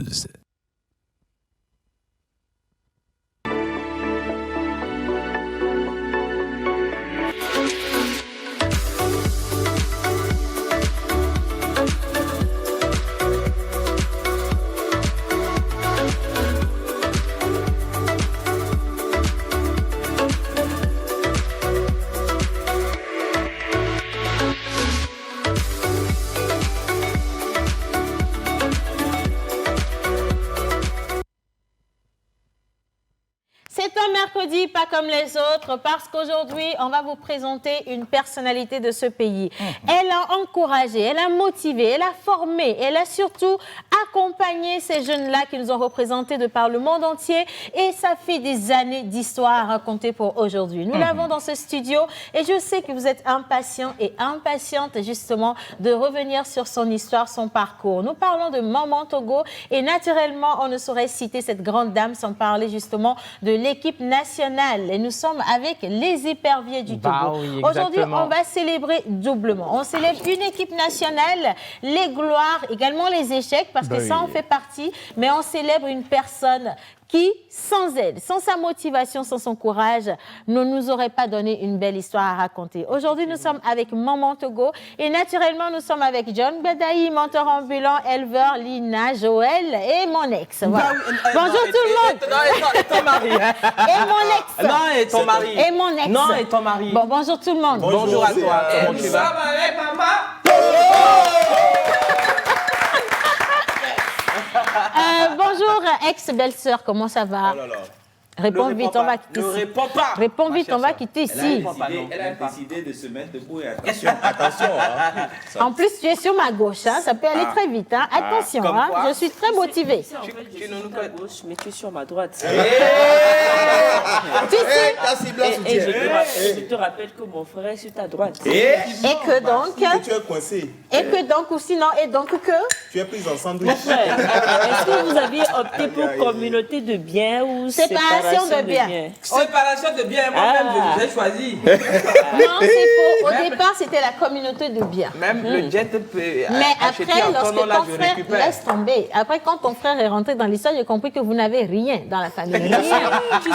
Buzz. C'est un mercredi pas comme les autres parce qu'aujourd'hui, on va vous présenter une personnalité de ce pays. Elle a encouragé, elle a motivé, elle a formé, elle a surtout accompagné ces jeunes-là qui nous ont représentés de par le monde entier et ça fait des années d'histoire à raconter pour aujourd'hui. Nous l'avons dans ce studio et je sais que vous êtes impatients et impatientes justement de revenir sur son histoire, son parcours. Nous parlons de Maman Togo et naturellement, on ne saurait citer cette grande dame sans parler justement de l'équipe nationale. Et nous sommes avec les éperviers du Togo. Oui, aujourd'hui, on va célébrer doublement. On célèbre une équipe nationale, les gloires, également les échecs, parce que ça en fait partie, mais on célèbre une personne qui, sans elle, sans sa motivation, sans son courage, ne nous aurait pas donné une belle histoire à raconter. Aujourd'hui, nous sommes avec Maman Togo et naturellement, nous sommes avec John Badaï, mentor ambulant, éleveur, Lina, Joël et mon ex. Voilà. Bonjour tout le monde. Non, et ton mari. Et mon ex. Non, et ton mari. Et mon ex. Non, et ton mari. Bon, bonjour tout le monde. Bonjour à toi. Comment tu vas? avec maman. Bonjour, ex-belle-sœur, comment ça va? Oh là là. Réponds Ne vite, réponds on va pas. quitter Ne ici. réponds pas. Réponds Ma vite, chère on va sœur. quitter ici. Elle a décidé de se mettre debout et attention. Attention, hein. En plus, tu es sur ma gauche, hein, ça peut aller très vite. Hein. Attention, comme hein, quoi. je suis très motivée. En fait, je suis sur ta gauche, mais tu es sur ma droite. Tu sais, Et je te rappelle que mon frère est sur ta droite. et que donc, Tu es coincé. et que donc, ou sinon, et donc que, Tu es prise en sandwich. Frère, est-ce que vous aviez opté pour communauté de biens ou Séparation de biens. Séparation de biens, moi-même, je l'ai choisi. non, c'est faux. Au départ, c'était la communauté de biens. Même le jet peut Mais acheter après, en ton lorsque nom, là, ton je frère, récupère. laisse tomber. Après, quand ton frère est rentré dans l'histoire, j'ai compris que vous n'avez rien dans la famille. Rien.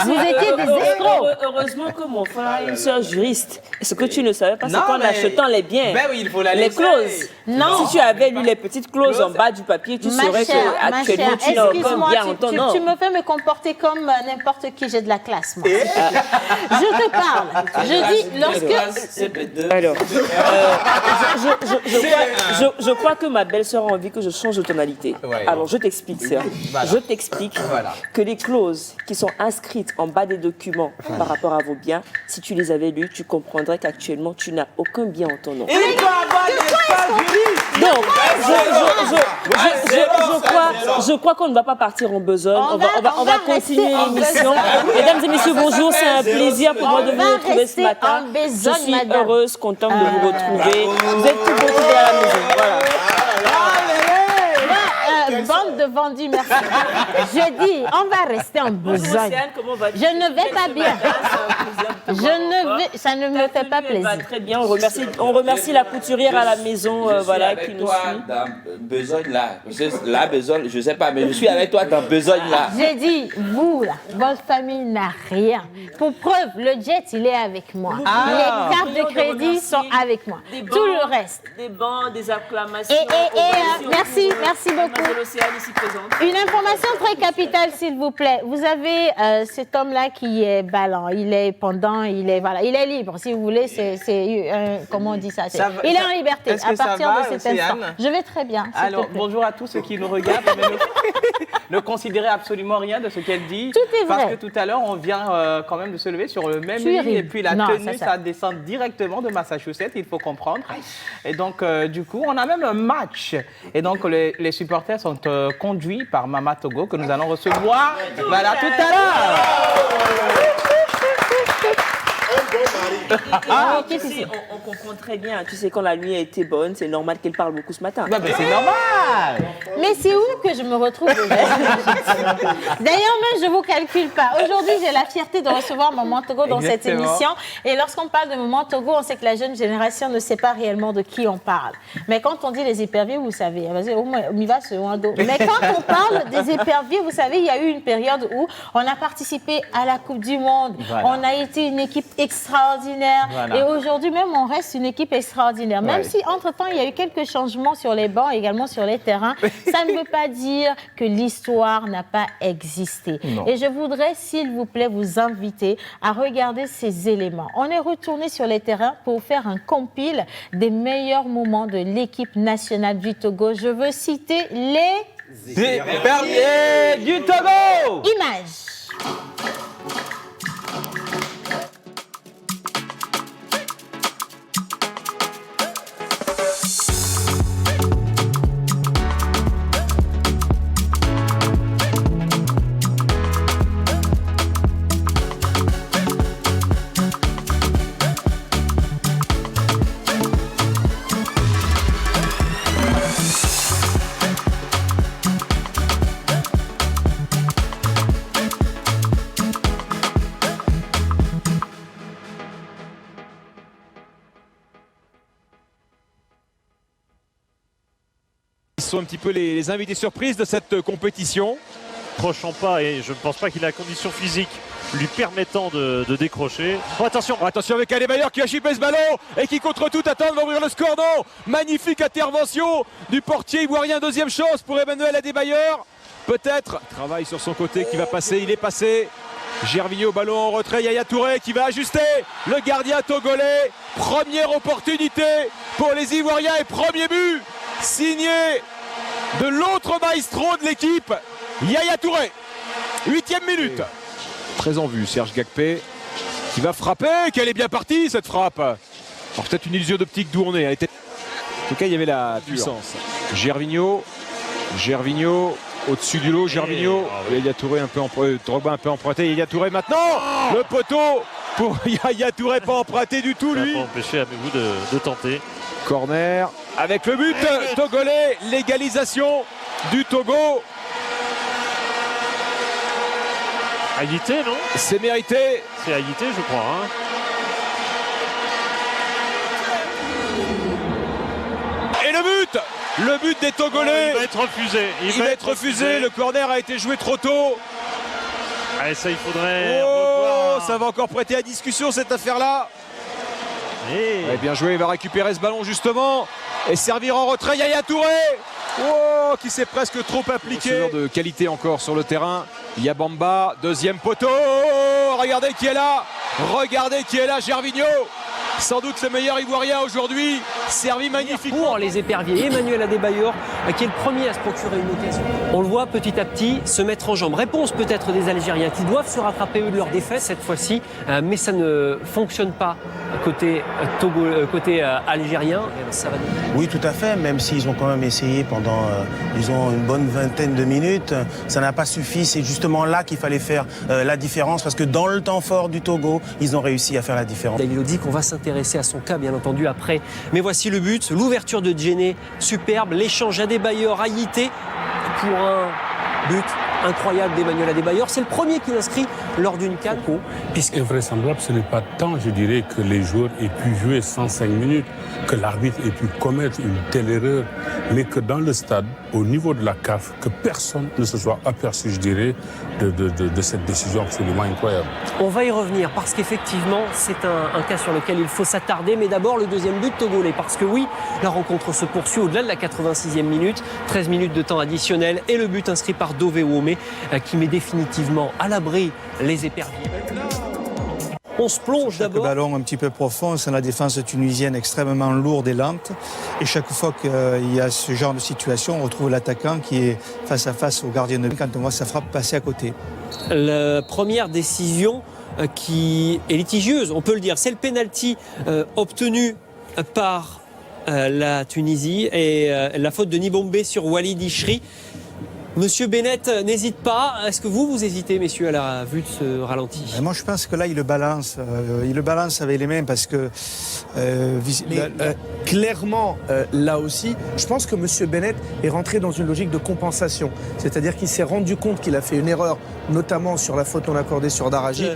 Vous étiez des escrocs. Heureusement que mon frère a une sœur juriste. Ce que tu ne savais pas, c'est Non, qu'en mais- achetant les biens, Ben oui, il faut la les laisser. clauses. Non. Si tu avais lu les petites clauses en bas du papier, tu Ma saurais chère, qu'actuellement, tu n'as aucun excuse-moi, bien en ton nom. tu me fais me comporter comme n'importe qui, j'ai de la classe, moi. Je te parle. Je dis, lorsque... Alors, je crois que ma belle-sœur a envie que je change de tonalité. Ouais. Alors, je t'explique ça. Voilà. Je t'explique Voilà. que les clauses qui sont inscrites en bas des documents par rapport à vos biens, si tu les avais lues, tu comprendrais qu'actuellement, tu n'as aucun bien en ton nom. Il faut avoir l'espace juridique. Donc, je crois qu'on ne va pas partir en besogne. On On va va continuer rester en l'émission. besogne. Mesdames et messieurs, bonjour. C'est un plaisir pour moi de On vous va retrouver ce rester matin. en besogne, Je suis madame. heureuse, contente de vous retrouver. Vous êtes tout beau à la maison. Voilà. Bande de vendus, merci. Je dis, on va rester en besogne. Océane, comment vas-tu? Je ne vais pas bien. Ça ne me fait pas Va plaisir. très bien. On remercie la couturière à la maison, voilà, qui nous toi suit. dans besogne là. La besogne, je sais pas, mais je suis avec toi dans besogne là. J'ai dit, vous, là, votre famille n'a rien. Pour preuve, le jet, il est avec moi. Les cartes de crédit sont avec moi. Des Tout le bancs, reste. Des bancs, des acclamations. Merci, merci beaucoup. Mademoiselle Océane ici présente. Une information très capitale, s'il vous plaît. Vous avez cet homme-là qui est ballant, il est pendant, il est libre, si vous voulez. Comment on dit ça, Ça va- il est ça- en liberté est-ce à que ça partir va, de cet instant. Océane? Je vais très bien. s'il Alors, te plaît. bonjour à tous ceux qui nous regardent, mais ne considérez absolument rien de ce qu'elle dit. Tout est Parce vrai. que tout à l'heure, on vient quand même de se lever sur le même Tu es lit. Et ridicule. puis la Non, tenue, ça. ça descend directement de Massachusetts, il faut comprendre. Et donc, du coup, on a même un match. Et donc, les supporters sont conduits par Mama Togo, que nous allons recevoir voilà, tout à l'heure. Ah, on comprend très bien. Tu sais, quand la nuit a été bonne, c'est normal qu'elle parle beaucoup ce matin. Non, mais c'est normal. Mais c'est où que je me retrouve aujourd'hui? D'ailleurs, même, je ne vous calcule pas. Aujourd'hui, j'ai la fierté de recevoir Maman Togo dans cette émission. Et lorsqu'on parle de Maman Togo, on sait que la jeune génération ne sait pas réellement de qui on parle. Mais quand on dit les éperviers, vous savez, vas-y, on y va sur un dos. Mais quand on parle des éperviers, vous savez, il y a eu une période où on a participé à la Coupe du Monde. Voilà. On a été une équipe extraordinaire. Voilà. Et aujourd'hui même, on reste une équipe extraordinaire. Même si, entre-temps, il y a eu quelques changements sur les bancs, également sur les terrains, ça ne veut pas dire que l'histoire n'a pas existé. Non. Et je voudrais, s'il vous plaît, vous inviter à regarder ces éléments. On est retourné sur les terrains pour faire un compile des meilleurs moments de l'équipe nationale du Togo. Je veux citer les éperviers du Togo. Images. Ils sont un petit peu les invités surprises de cette compétition. Prochant pas et je ne pense pas qu'il a la condition physique lui permettant de décrocher. Oh, attention avec Adebayor qui a chippé ce ballon et qui contre tout attend de ouvrir le score. Non, magnifique intervention du portier ivoirien. Deuxième chance pour Emmanuel Adebayor. Peut-être travail sur son côté qui va passer. Il est passé. Gervinho, ballon en retrait. Yaya Touré qui va ajuster. Le gardien togolais. Première opportunité pour les Ivoiriens et premier but signé de l'autre maestro de l'équipe, Yaya Touré. 8e minute. Très en vue, Serge Gakpé qui va frapper. Qu'elle est bien partie cette frappe. Alors peut-être une illusion d'optique d'où on est. En tout cas, il y avait la puissance. Gervinho au-dessus du lot. Gervinho. Yaya Touré Drogba un peu emprunté. Yaya Touré maintenant. Le poteau pour Yaya Touré, pas emprunté du tout lui. Ça n'a pas empêché à vous de tenter. Corner avec le but togolais, l'égalisation du Togo. Haïté, non? C'est mérité. C'est Haïté, je crois. Et le but des Togolais. Il va être refusé. Il va être refusé. Le corner a été joué trop tôt. Allez, ça, il faudrait. Ça va encore prêter à discussion cette affaire-là. Et bien joué, il va récupérer ce ballon justement et servir en retrait Yaya Touré qui s'est presque trop appliqué. De qualité encore sur le terrain. Yabamba, deuxième poteau. Regardez qui est là, Gervinho. Sans doute le meilleur Ivoirien aujourd'hui, servi magnifiquement. Pour les éperviers, Emmanuel Adebayor, qui est le premier à se procurer une occasion. On le voit petit à petit se mettre en jambe. Réponse peut-être des Algériens qui doivent se rattraper eux de leur défaite cette fois-ci, mais ça ne fonctionne pas côté algérien. Ça va... Oui, tout à fait, même s'ils ont quand même essayé pendant, disons, une bonne vingtaine de minutes, ça n'a pas suffi. C'est justement là qu'il fallait faire la différence, parce que dans le temps fort du Togo, ils ont réussi à faire la différence. Il dit qu'on va s'intéresser à son cas, bien entendu, après. Mais voici le but, l'ouverture de Djenné, superbe, l'échange Adebayor-Haïté pour un but incroyable d'Emmanuel Adebayor. C'est le premier qu'il inscrit lors d'une CAN. Invraisemblable, ce n'est pas tant, je dirais, que les joueurs aient pu jouer 105 minutes, que l'arbitre ait pu commettre une telle erreur, mais que dans le stade, au niveau de la CAF, que personne ne se soit aperçu, je dirais, de cette décision absolument incroyable. On va y revenir, parce qu'effectivement, c'est un cas sur lequel il faut s'attarder, mais d'abord le deuxième but togolais, parce que oui, la rencontre se poursuit au-delà de la 86e minute, 13 minutes de temps additionnel, et le but inscrit par Dové Ouomé, qui met définitivement à l'abri les éperviers. On se plonge d'abord. Chaque ballon un petit peu profond, c'est la défense tunisienne extrêmement lourde et lente. Et chaque fois qu'il y a ce genre de situation, on retrouve l'attaquant qui est face à face au gardien de but quand on voit sa frappe passer à côté. La première décision qui est litigieuse, on peut le dire, c'est le pénalty obtenu par la Tunisie et la faute de Nibombé sur Walid Ichri. Monsieur Bennett n'hésite pas. Est-ce que vous hésitez, messieurs, à la vue de ce ralenti? Moi, je pense que là, il le balance. Il le balance avec les mains parce que... clairement, là aussi, je pense que M. Bennett est rentré dans une logique de compensation. C'est-à-dire qu'il s'est rendu compte qu'il a fait une erreur, notamment sur la faute non accordée sur Daraji.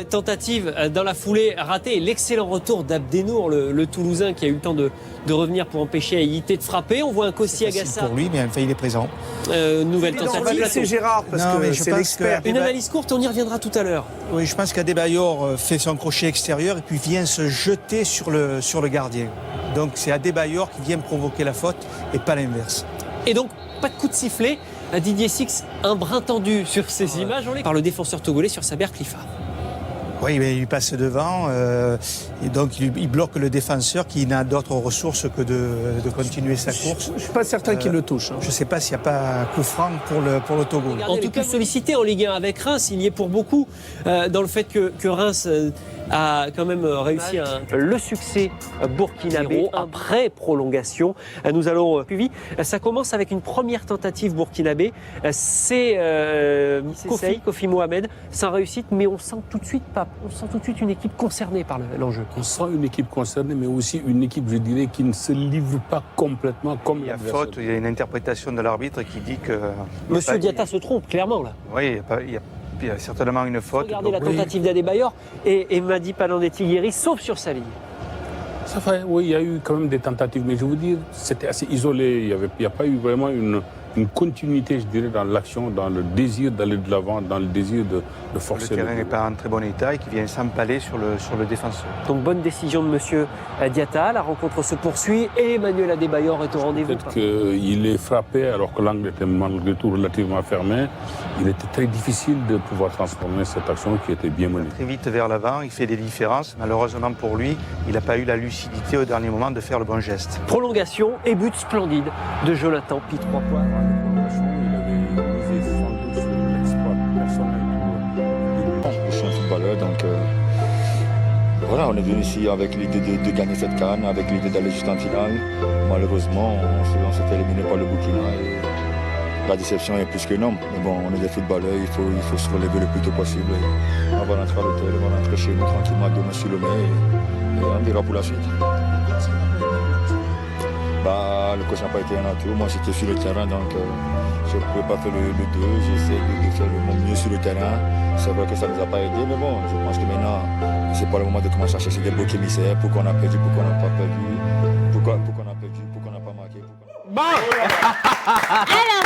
Tentative dans la foulée ratée. L'excellent retour d'Abdenour, le Toulousain, qui a eu le temps de revenir pour empêcher Aïté de frapper. On voit un Kossi Agassa. Pour lui, mais enfin, il est présent. Nouvelle tentative. C'est Gérard, parce que c'est l'expert. Une analyse courte, on y reviendra tout à l'heure. Oui, je pense qu'Adebayor fait son crochet extérieur et puis vient se jeter sur le gardien. Donc c'est Adebayor qui vient provoquer la faute et pas l'inverse. Et donc, pas de coup de sifflet. Didier Six, un brin tendu sur ces images par le défenseur togolais sur Saber Khalifa. Oui, mais il lui passe devant et donc il bloque le défenseur qui n'a d'autres ressources que de continuer sa course. Je ne suis pas certain qu'il le touche. Je ne sais pas s'il n'y a pas coup franc pour le Togo. En tout cas, sollicité en Ligue 1 avec Reims, il y est pour beaucoup dans le fait que Reims a quand même réussi le succès burkinabé après prolongation. Nous allons suivi. Ça commence avec une première tentative burkinabé. C'est Kofi Mohamed, sans réussite, mais on sent tout de suite une équipe concernée par l'enjeu. On sent une équipe concernée, mais aussi une équipe, je dirais, qui ne se livre pas complètement comme il y a faute, il y a une interprétation de l'arbitre qui dit que... Monsieur Diatta se trompe, clairement, là. Oui, il y a certainement une faute. Regardez la tentative d'Adebayor et Madi Palandé-Tigueri, sauf sur sa ligne. Ça fait, oui, il y a eu quand même des tentatives, mais je vous dis, c'était assez isolé. Il n'y a pas eu vraiment une continuité, je dirais, dans l'action, dans le désir d'aller de l'avant, dans le désir de forcer. Le terrain n'est pas en très bon état et qui vient s'empaler sur le défenseur. Donc bonne décision de monsieur Diatta, la rencontre se poursuit et Emmanuel Adebayor est au rendez-vous. Peut-être qu'il est frappé alors que l'angle était malgré tout relativement fermé. Il était très difficile de pouvoir transformer cette action qui était bien menée. Très vite vers l'avant, il fait des différences. Malheureusement pour lui, il n'a pas eu la lucidité au dernier moment de faire le bon geste. Prolongation et but splendide de Jonathan Pi, 3 points. Je suis un footballeur, donc voilà, on est venu ici avec l'idée de gagner cette CAN, avec l'idée d'aller juste en finale. Malheureusement, on s'est fait éliminer par le Burkina et la déception est plus qu'énorme. Mais bon, on est des footballeurs, il faut se relever le plus tôt possible. Et on va rentrer à l'hôtel, on va rentrer chez nous tranquillement, demain sur le mai et on verra pour la suite. Le coach n'a pas été un atout, moi j'étais sur le terrain donc je ne pouvais pas faire le 2, j'essaie de faire le mieux sur le terrain. C'est vrai que ça ne nous a pas aidé, mais bon, je pense que maintenant c'est pas le moment de commencer à chercher des boucs émissaires, pourquoi on a perdu, pourquoi on n'a pas perdu, pourquoi on a perdu, pourquoi on n'a pas marqué. Alors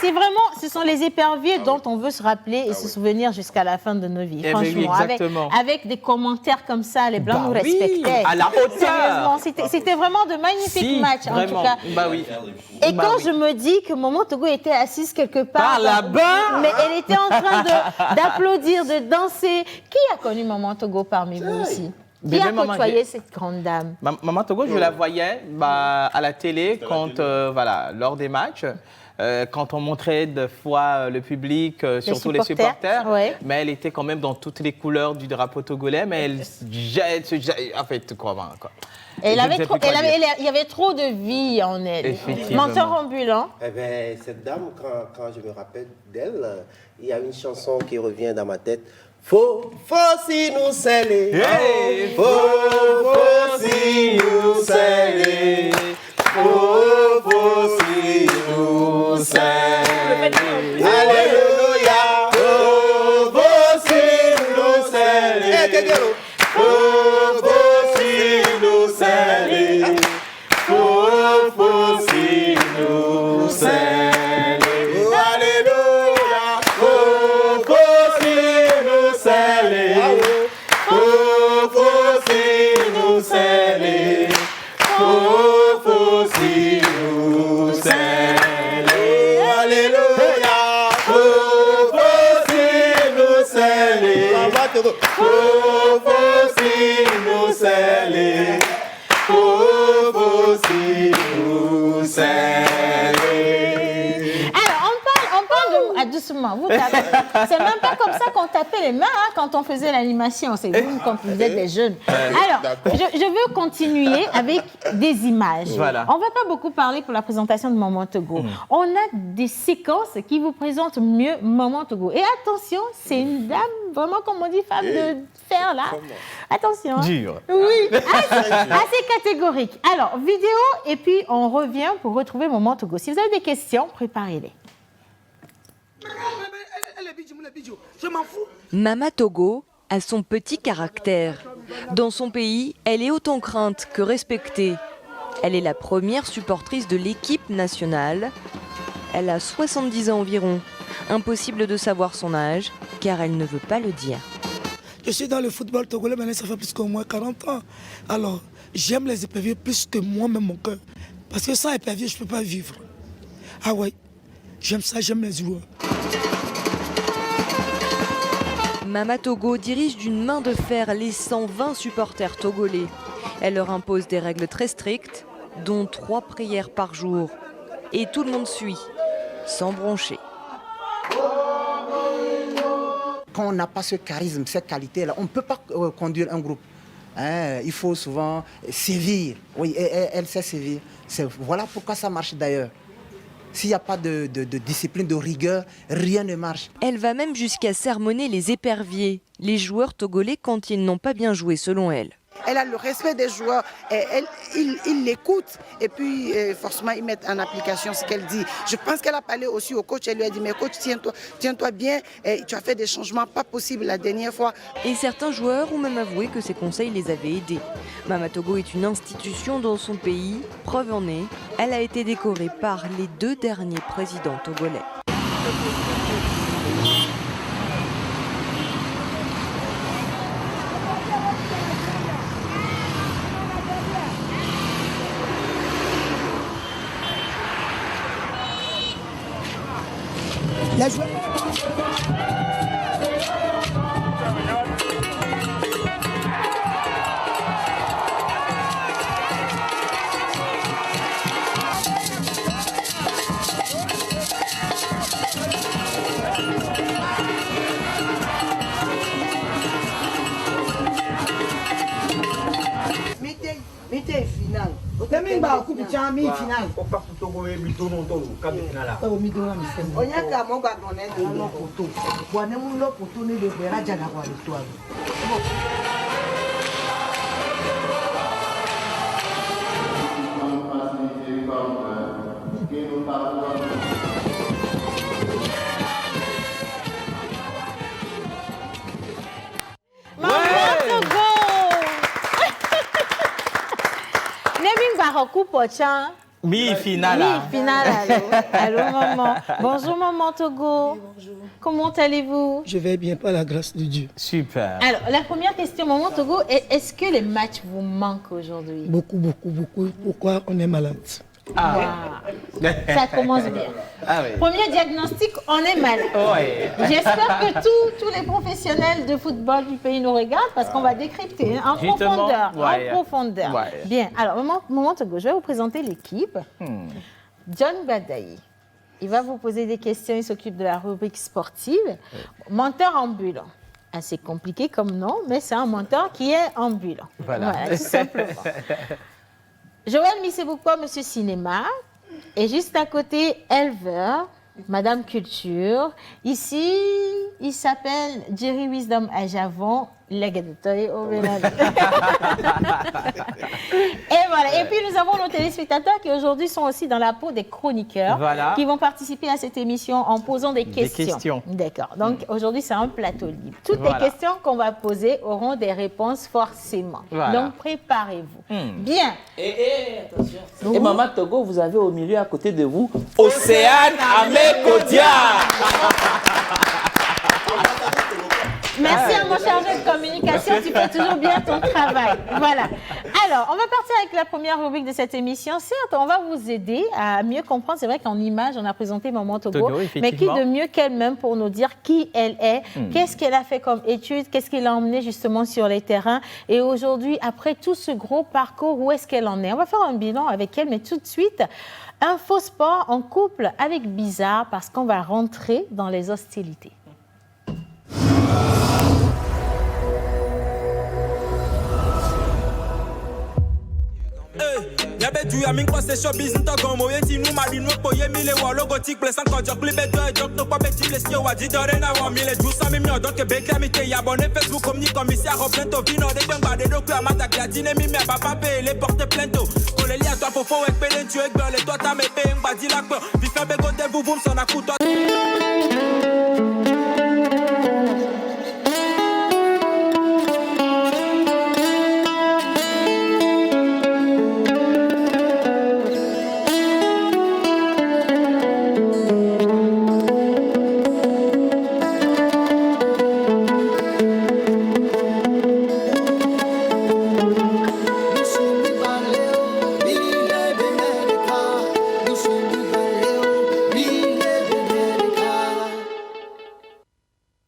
c'est vraiment, ce sont les éperviers dont on veut se rappeler et se souvenir jusqu'à la fin de nos vies. Franchement, avec des commentaires comme ça, les Blancs nous respectaient. À la hauteur. C'était vraiment de magnifiques matchs en tout cas. Et quand je me dis que Maman Togo était assise quelque part là-bas, mais elle était en train d'applaudir, de danser. Qui a connu Maman Togo parmi vous ici? Qui a côtoyé cette grande dame? Maman Togo, je la voyais à la télé lors des matchs. Quand on montrait de fois le public, surtout les supporters, mais elle était quand même dans toutes les couleurs du drapeau togolais, mais elle se jette, en fait, quoi. Il y avait trop de vie en elle. Menteur ambulant. Eh bien, cette dame, quand je me rappelle d'elle, il y a une chanson qui revient dans ma tête. Faut si nous sceller. Hey, faut si nous sceller. Faut si nous sceller. Alléluia. Faut si nous sceller. Faut si nous sceller. Faut si nous sceller. Alors, on parle doucement. Vous tapez. C'est même pas comme ça qu'on tapait les mains quand on faisait l'animation. C'est vous quand vous êtes des jeunes. Alors, je veux continuer avec des images. Voilà. On va pas beaucoup parler pour la présentation de Maman Togo. On a des séquences qui vous présentent mieux Maman Togo. Et attention, c'est une dame, vraiment comme on dit, femme de fer là. Attention. Dur. Oui, assez catégorique. Alors, vidéo et puis on revient pour retrouver Maman Togo. Si vous avez des questions, préparez-les. Mama Togo a son petit caractère. Dans son pays, elle est autant crainte que respectée. Elle est la première supportrice de l'équipe nationale. Elle a 70 ans environ. Impossible de savoir son âge, car elle ne veut pas le dire. Je suis dans le football togolais, maintenant ça fait plus qu'au moins 40 ans. Alors, j'aime les éperviers plus que moi-même mon cœur. Parce que sans épervier, je ne peux pas vivre. Ah ouais, j'aime ça, j'aime les joueurs. Mama Togo dirige d'une main de fer les 120 supporters togolais. Elle leur impose des règles très strictes, dont 3 prières par jour. Et tout le monde suit, sans broncher. Quand on n'a pas ce charisme, cette qualité-là, on ne peut pas conduire un groupe. Il faut souvent sévir. Oui, elle sait sévir. Voilà pourquoi ça marche d'ailleurs. S'il n'y a pas de discipline, de rigueur, rien ne marche. Elle va même jusqu'à sermonner les éperviers, les joueurs togolais quand ils n'ont pas bien joué selon elle. Elle a le respect des joueurs, ils l'écoutent et puis forcément ils mettent en application ce qu'elle dit. Je pense qu'elle a parlé aussi au coach, elle lui a dit mais coach tiens-toi bien, tu as fait des changements pas possibles la dernière fois. Et certains joueurs ont même avoué que ses conseils les avaient aidés. Mama Togo est une institution dans son pays, preuve en est, elle a été décorée par les 2 derniers présidents togolais. La joie. Mite final. Demi ba ku bicha mi final. O pa kutogo e bitono tolo ka final. O mi do na mi sem. Onya ka mo ga do ne lo poto. Wa ne mu lo poto ne de bera jana kwa le to abi. Mi-finale. Mi-finale, allô maman. Bonjour maman Togo. Oui, bonjour. Comment allez-vous? Je vais bien, par la grâce de Dieu. Super. Alors, la première question, maman Togo, est-ce que les matchs vous manquent aujourd'hui? Beaucoup. Pourquoi on est malade? Ah. Wow. Ça commence bien. Ah oui. Premier diagnostic, on est malade. Oui. J'espère que tous les professionnels de football du pays nous regardent parce qu'on va décrypter en profondeur. Ouais. En profondeur. Ouais. Bien. Alors, maman Togo, je vais vous présenter l'équipe. John Badaï. Il va vous poser des questions. Il s'occupe de la rubrique sportive. Menteur ambulant. Assez compliqué comme nom, mais c'est un menteur qui est ambulant. Voilà tout simplement. Joël Missebouko, Monsieur Cinéma, et juste à côté, Elver, Madame Culture. Ici, il s'appelle Jerry Wisdom à Javon, et voilà. Et puis, nous avons nos téléspectateurs qui aujourd'hui sont aussi dans la peau des chroniqueurs qui vont participer à cette émission en posant des questions. D'accord. Donc, aujourd'hui, c'est un plateau libre. Toutes les questions qu'on va poser auront des réponses forcément. Donc, préparez-vous. Bien. Attention. Et Maman Togo, vous avez au milieu à côté de vous Océane Amécodia. Merci à mon chargé de communication, tu fais toujours bien ton travail. Voilà. Alors, on va partir avec la première rubrique de cette émission. Certes, on va vous aider à mieux comprendre. C'est vrai qu'en image, on a présenté Maman Togo, mais qui de mieux qu'elle-même pour nous dire qui elle est, qu'est-ce qu'elle a fait comme étude, qu'est-ce qu'elle a emmené justement sur les terrains. Et aujourd'hui, après tout ce gros parcours, où est-ce qu'elle en est? On va faire un bilan avec elle, mais tout de suite, Un faux sport en couple avec Bizarre parce qu'on va rentrer dans les hostilités. Yabe tu yamin kwa se showbiz nto gomo yenti nu mali nu po ye mile wa logo tik place encore job libe do job no pa beti place yo wa di dore na wa mile du sa mi mi donc be kami te ya abonné Facebook comme ni commissaire au plainte vino de bengba de docu amata gratine mi mi papa paye les porter plainte ko le li a toi fofo ek pelen tu ek le toi ta me pe ngba di la ko vi fa be go de vous boum son akuto.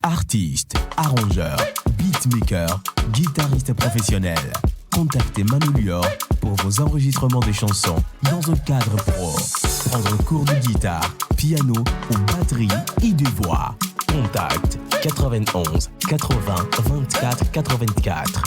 Artiste, arrangeur, beatmaker, guitariste professionnel. Contactez Manu Lior pour vos enregistrements de chansons dans un cadre pro. Prendre un cours de guitare, piano ou batterie et de voix. Contact 91 80 24 84.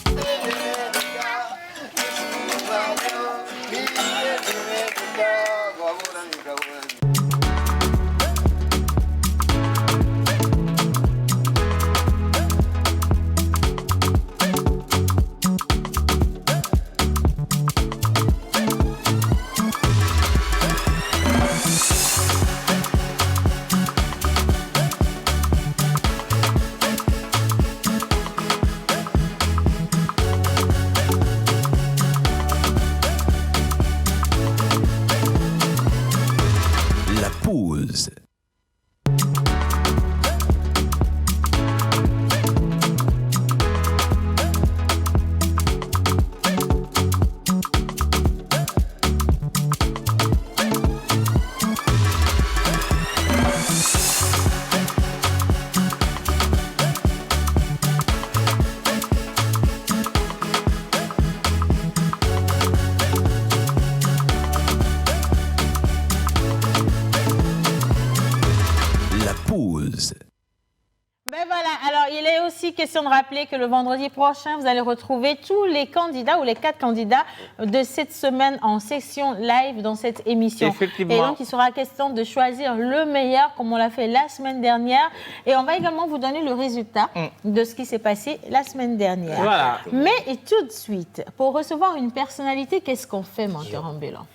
Question de rappeler que le vendredi prochain, vous allez retrouver tous les candidats ou les 4 candidats de cette semaine en session live dans cette émission. Effectivement. Et donc, il sera question de choisir le meilleur, comme on l'a fait la semaine dernière. Et on va également vous donner le résultat de ce qui s'est passé la semaine dernière. Voilà. Mais et tout de suite, pour recevoir une personnalité, qu'est-ce qu'on fait, Menteur Ambullant?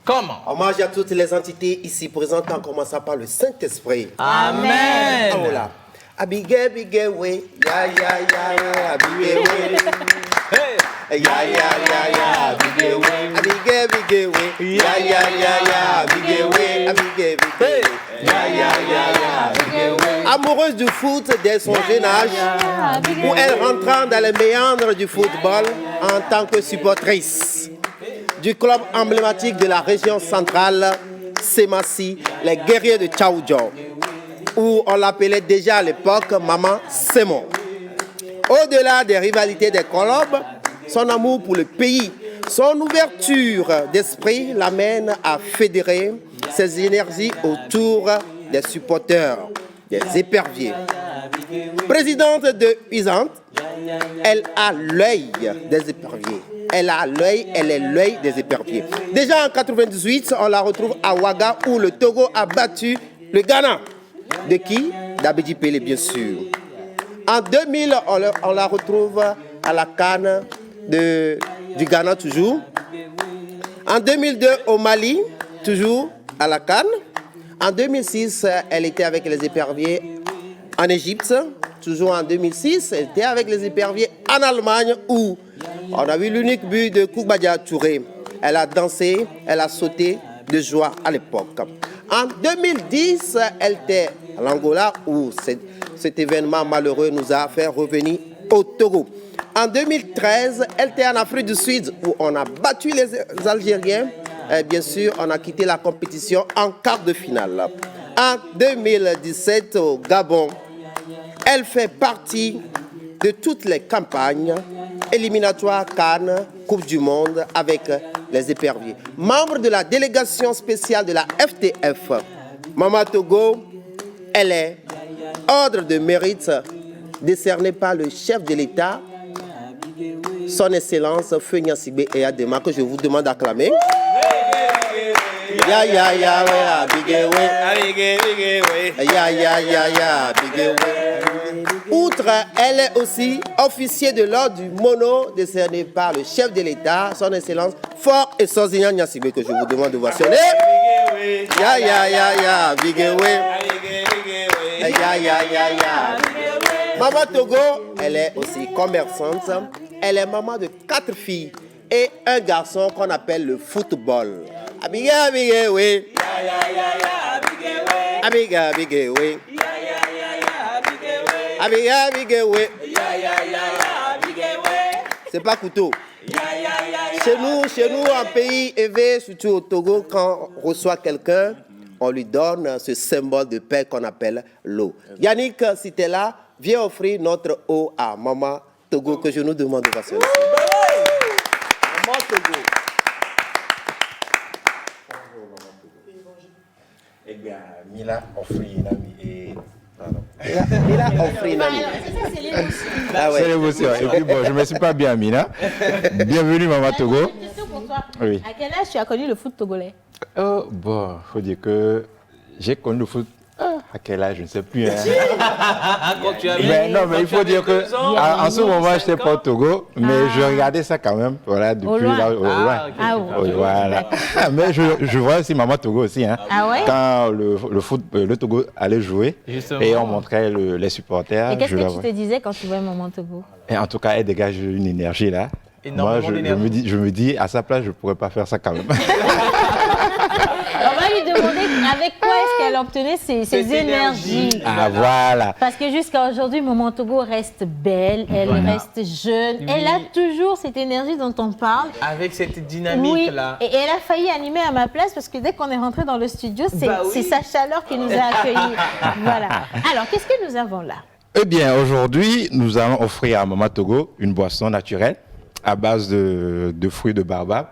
Comment? Hommage à toutes les entités ici présentes, en commençant par le Saint-Esprit. Amen. Oh là. Abige, bige, we, ya, ya, ya, abige, we. Ya, ya, ya, ya, abige, we. Abige, bige, we. Ya, ya, ya, ya, abige, we. Abige, bige, we. Ya, ya, ya, ya, abige, we. Amoureuse du foot dès son jeune âge, où elle rentrant dans les méandres du football en tant que supportrice du club emblématique de la région centrale, Semassi, les guerriers de Tchaoudjon, où on l'appelait déjà à l'époque Maman Sémon. Au-delà des rivalités des clubs, son amour pour le pays, son ouverture d'esprit l'amène à fédérer ses énergies autour des supporters, des éperviers. Présidente de Puissante, elle a l'œil des éperviers. Elle est l'œil des éperviers. Déjà en 1998, on la retrouve à Ouaga où le Togo a battu le Ghana. De qui? d'Abedi Pelé, bien sûr. En 2000, on la retrouve à la CAN du Ghana, toujours. En 2002, au Mali, toujours à la CAN. En 2006, elle était avec les éperviers en Égypte. Toujours en 2006, elle était avec les éperviers en Allemagne, où on a vu l'unique but de Koubadia Touré. Elle a dansé, elle a sauté de joie à l'époque. En 2010, elle était à l'Angola, où cet événement malheureux nous a fait revenir au Togo. En 2013, elle était en Afrique du Sud, où on a battu les Algériens. Et bien sûr, on a quitté la compétition en quart de finale. En 2017, au Gabon, elle fait partie de toutes les campagnes éliminatoires CAN, Coupe du Monde, avec les éperviers. Membre de la délégation spéciale de la FTF, Maman Togo, elle est ordre de mérite décerné par le chef de l'État, son Excellence Feu Gnassingbé Eyadema, que je vous demande d'acclamer. Ya ya ya ya bigé we. Ya ya ya ya bigé we. Outre, elle est aussi officier de l'ordre du Mono décerné par le chef de l'État, son Excellence Fort et Sozignan Gnassingbé, que je vous demande de mentionner. Ya ya ya ya bigé we. Ya ya ya ya. Maman Togo, elle est aussi commerçante. Elle est maman de 4 filles et un garçon qu'on appelle le football. Abiga bigé we. Abiga bigé we. Abiga bigé we. C'est pas couteau. Chez nous, en pays élevé, surtout au Togo, quand on reçoit quelqu'un, on lui donne ce symbole de paix qu'on appelle l'eau. Yannick, si tu es là, viens offrir notre eau à Maman Togo, que je nous demande de passer. Maman Togo. Eh bien, Mila offre une amie et... Mila offre une amie. C'est l'émotion. Et puis bon, je ne me suis pas bien, Mina. Bienvenue, Maman Togo. Une question pour toi. Oui. À quel âge tu as connu le foot togolais? Oh, bon, il faut dire que j'ai connu le foot. À quel âge, je ne sais plus. Hein. Mais non, mais il faut dire que en ce moment, je n'étais pas au Togo, mais je regardais ça quand même, voilà, depuis là, au loin. Voilà. Mais je vois aussi Maman Togo aussi, hein. Ah ouais? Quand le Togo allait jouer, justement. Et on montrait les supporters. Et qu'est-ce que tu te disais quand tu voyais Maman Togo? Et en tout cas, elle dégage une énergie là. Moi, je me dis, à sa place, je ne pourrais pas faire ça quand même. On va lui demander avec quoi est-ce qu'elle obtenait ces énergies. Ah, voilà. Parce que jusqu'à aujourd'hui, Maman Togo reste belle, elle reste jeune. Oui. Elle a toujours cette énergie dont on parle. Avec cette dynamique-là. Oui. Et elle a failli animer à ma place parce que dès qu'on est rentré dans le studio, c'est sa chaleur qui nous a accueillis. Voilà. Alors, qu'est-ce que nous avons là? Eh bien, aujourd'hui, nous allons offrir à Maman Togo une boisson naturelle à base de fruits de baobab,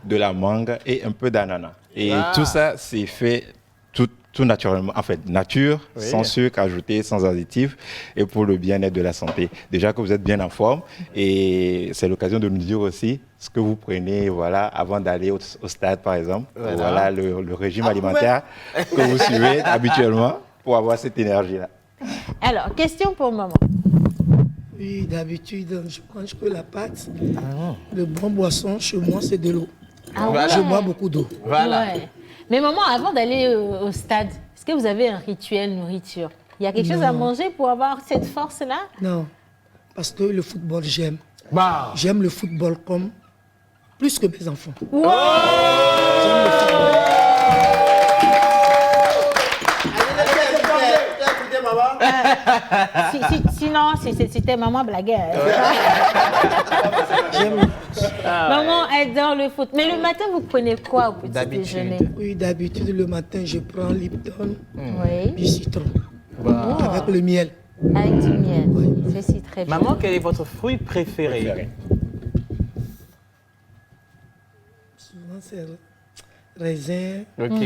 de la mangue et un peu d'ananas. Et tout ça, c'est fait tout naturellement, en fait, nature, sans sucre ajouté, sans additifs, et pour le bien-être de la santé. Déjà que vous êtes bien en forme, et c'est l'occasion de nous dire aussi ce que vous prenez, voilà, avant d'aller au stade, par exemple. Voilà le régime alimentaire que vous suivez habituellement pour avoir cette énergie-là. Alors, question pour maman. Oui, d'habitude, je mange que la pâte. Le bon boisson, chez moi, c'est de l'eau. Je bois beaucoup d'eau. Voilà. Ouais. Mais maman, avant d'aller au stade, est-ce que vous avez un rituel nourriture? Il y a quelque chose à manger pour avoir cette force-là? Non, parce que le football, j'aime. J'aime le football comme plus que mes enfants. Wow. J'aime le football. Sinon, c'était maman blaguait. Maman adore le foot. Mais le matin, vous prenez quoi au petit déjeuner? Oui, d'habitude, le matin, je prends Lipton, du citron, avec le miel. Avec du miel, c'est très bien. Maman, quel est votre fruit préféré? Souvent, c'est raisin. Ok.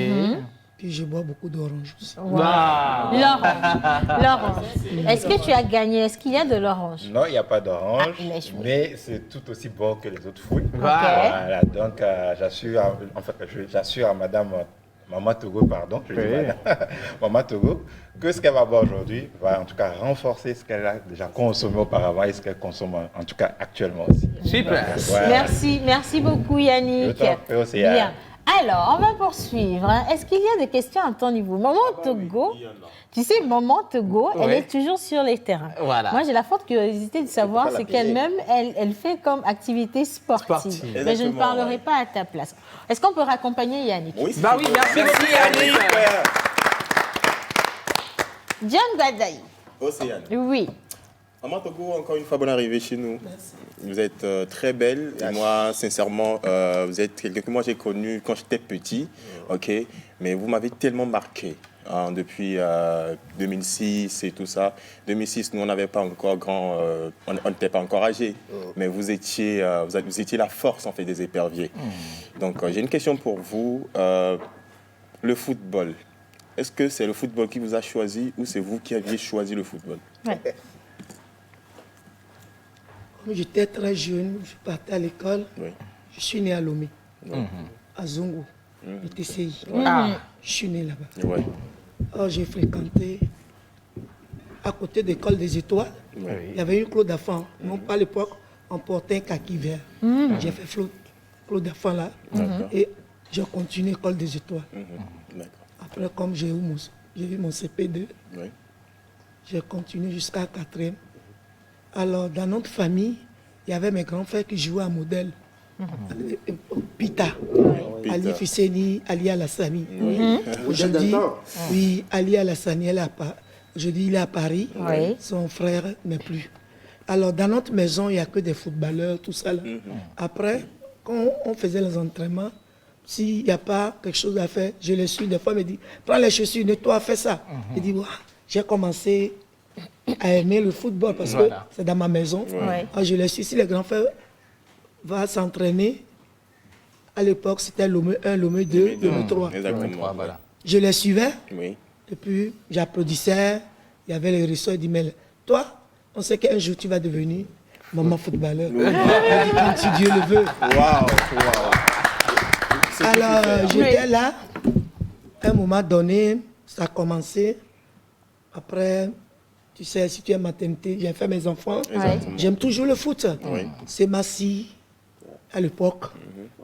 Puis je bois beaucoup d'orange aussi. Wow. L'orange. Est-ce que tu as gagné? Est-ce qu'il y a de l'orange? Non, il n'y a pas d'orange, mais c'est tout aussi bon que les autres fruits. Okay. Voilà, donc j'assure à Madame Maman Togo, pardon, Maman Togo, que ce qu'elle va boire aujourd'hui va en tout cas renforcer ce qu'elle a déjà consommé auparavant et ce qu'elle consomme en tout cas actuellement aussi. Super. Voilà. Merci beaucoup Yannick. Bien. Alors, on va poursuivre. Est-ce qu'il y a des questions à ton niveau? Maman Togo, tu sais, Maman Togo, elle est toujours sur les terrains. Voilà. Moi, j'ai la forte curiosité de savoir ce qu'elle-même, elle fait comme activité sportive. Mais je ne parlerai pas à ta place. Est-ce qu'on peut raccompagner Yannick? Oui, merci Yannick. Diane Gadaï. Océane. Oui. Maman Togo, encore une fois, bonne arrivée chez nous. Merci. Vous êtes très belle. Et moi, sincèrement, vous êtes quelqu'un que moi j'ai connu quand j'étais petit. Ok. Mais vous m'avez tellement marqué depuis 2006 et tout ça. 2006, nous, on n'avait pas encore on n'était pas encore âgés. Mais vous étiez la force en fait des éperviers. Donc, j'ai une question pour vous. Le football, est-ce que c'est le football qui vous a choisi ou c'est vous qui aviez choisi le football? Ouais. Quand j'étais très jeune, je partais à l'école. Oui. Je suis né à Lomé, à Zongo, le TCI. Je suis né là-bas. Ouais. Alors, j'ai fréquenté à côté de l'école des Étoiles. Oui. Il y avait une Claude d'Enfant. Non, pas à l'époque, on portait un kaki vert. J'ai fait Claude d'Enfant là. Et j'ai continué l'école des Étoiles. Après, comme j'ai eu mon CP2, j'ai continué jusqu'à 4e. Alors, dans notre famille, il y avait mes grands frères qui jouaient à modèle. Pita, Ali Fisseni, Ali Alassani. Aujourd'hui, oui, Ali Alassani, aujourd'hui il est à Paris. Son frère n'est plus. Alors, dans notre maison, il n'y a que des footballeurs, tout ça. Là. Après, quand on faisait les entraînements, s'il n'y a pas quelque chose à faire, je les suis. Des fois, me dit, prends les chaussures, nettoie, fais ça. Je dis, j'ai commencé à aimer le football parce que c'est dans ma maison. Alors, je les suis. Si les grands frères vont s'entraîner, à l'époque, c'était Lomé 1, Lomé 2, Lomé 3. Exactement. Je les suivais. Oui. Et puis, j'applaudissais. Il y avait les ressorts. Il dit, mais toi, on sait qu'un jour, tu vas devenir maman footballeur. Quand si Dieu le veut. Alors, j'étais là. À un moment donné, ça a commencé. Après, tu sais, si tu es maternité, j'ai fait mes enfants. J'aime toujours le foot. C'est Massi, à l'époque.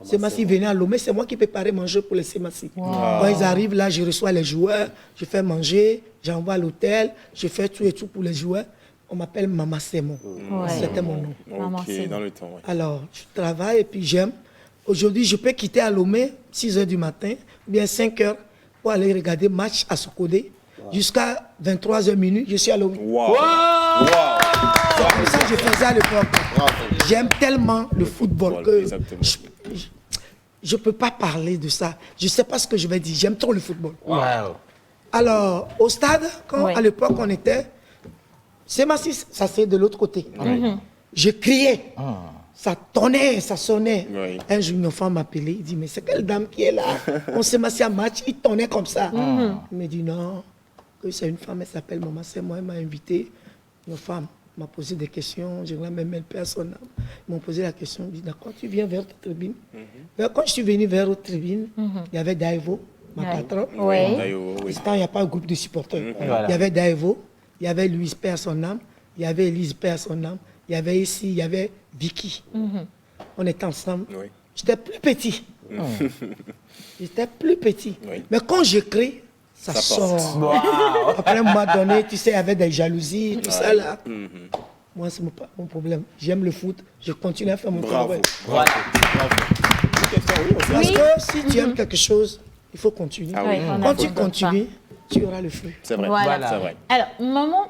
C'est Massi venait à Lomé, c'est moi qui préparais manger pour les Semassi. Quand ils arrivent là, je reçois les joueurs, je fais manger, j'envoie à l'hôtel, je fais tout et tout pour les joueurs. On m'appelle Maman Sémon. C'était mon nom. Dans le temps, Alors, je travaille et puis j'aime. Aujourd'hui, je peux quitter à Lomé, 6h du matin, ou bien 5h, pour aller regarder match à Sokodé. Jusqu'à 23h minuit, je suis à Lomé. C'est comme ça que je faisais à l'époque. J'aime tellement le football que je ne peux pas parler de ça. Je ne sais pas ce que je vais dire. J'aime trop le football. Alors, au stade, quand à l'époque on était, c'est Massi, ça c'est de l'autre côté. Je criais. Ça tonnait, ça sonnait. Un jour, une femme m'a appelé. Il dit, mais c'est quelle dame qui est là? On s'est massé à match, il tonnait comme ça. Il me dit, non, que c'est une femme, elle s'appelle Maman, c'est moi, elle m'a invité. Une femme m'a posé des questions, je n'ai même pas son âme. Ils m'ont posé la question, ils dit, d'accord, tu viens vers ta tribune. Quand je suis venu vers la tribune, il y avait Daevo, ma patronne. Il n'y a pas un groupe de supporters. Il y avait Daevo, il y avait Louise Père son âme, il y avait Elise Père son âme, il y avait ici, il y avait Vicky. On était ensemble. J'étais plus petit. J'étais plus petit. Mais quand j'écris, ça sort. Après un moment donné, tu sais, il y avait des jalousies, tout ça là. Moi, c'est mon problème. J'aime le foot, je continue à faire mon travail. Parce que si tu aimes quelque chose, il faut continuer. Quand tu continues, tu auras le fruit. C'est vrai. Voilà. C'est vrai. Alors,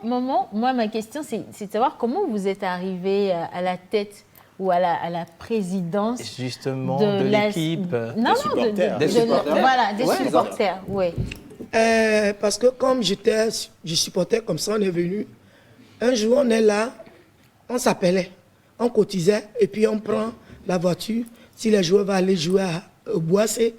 maman, moi, ma question, c'est de savoir comment vous êtes arrivé à la tête ou à la présidence justement de l'équipe des supporters. Voilà, des supporters, oui. Parce que comme je supportais comme ça, on est venu. Un jour, on est là, on s'appelait, on cotisait, et puis on prend la voiture. Si les joueurs vont aller jouer au bois, c'est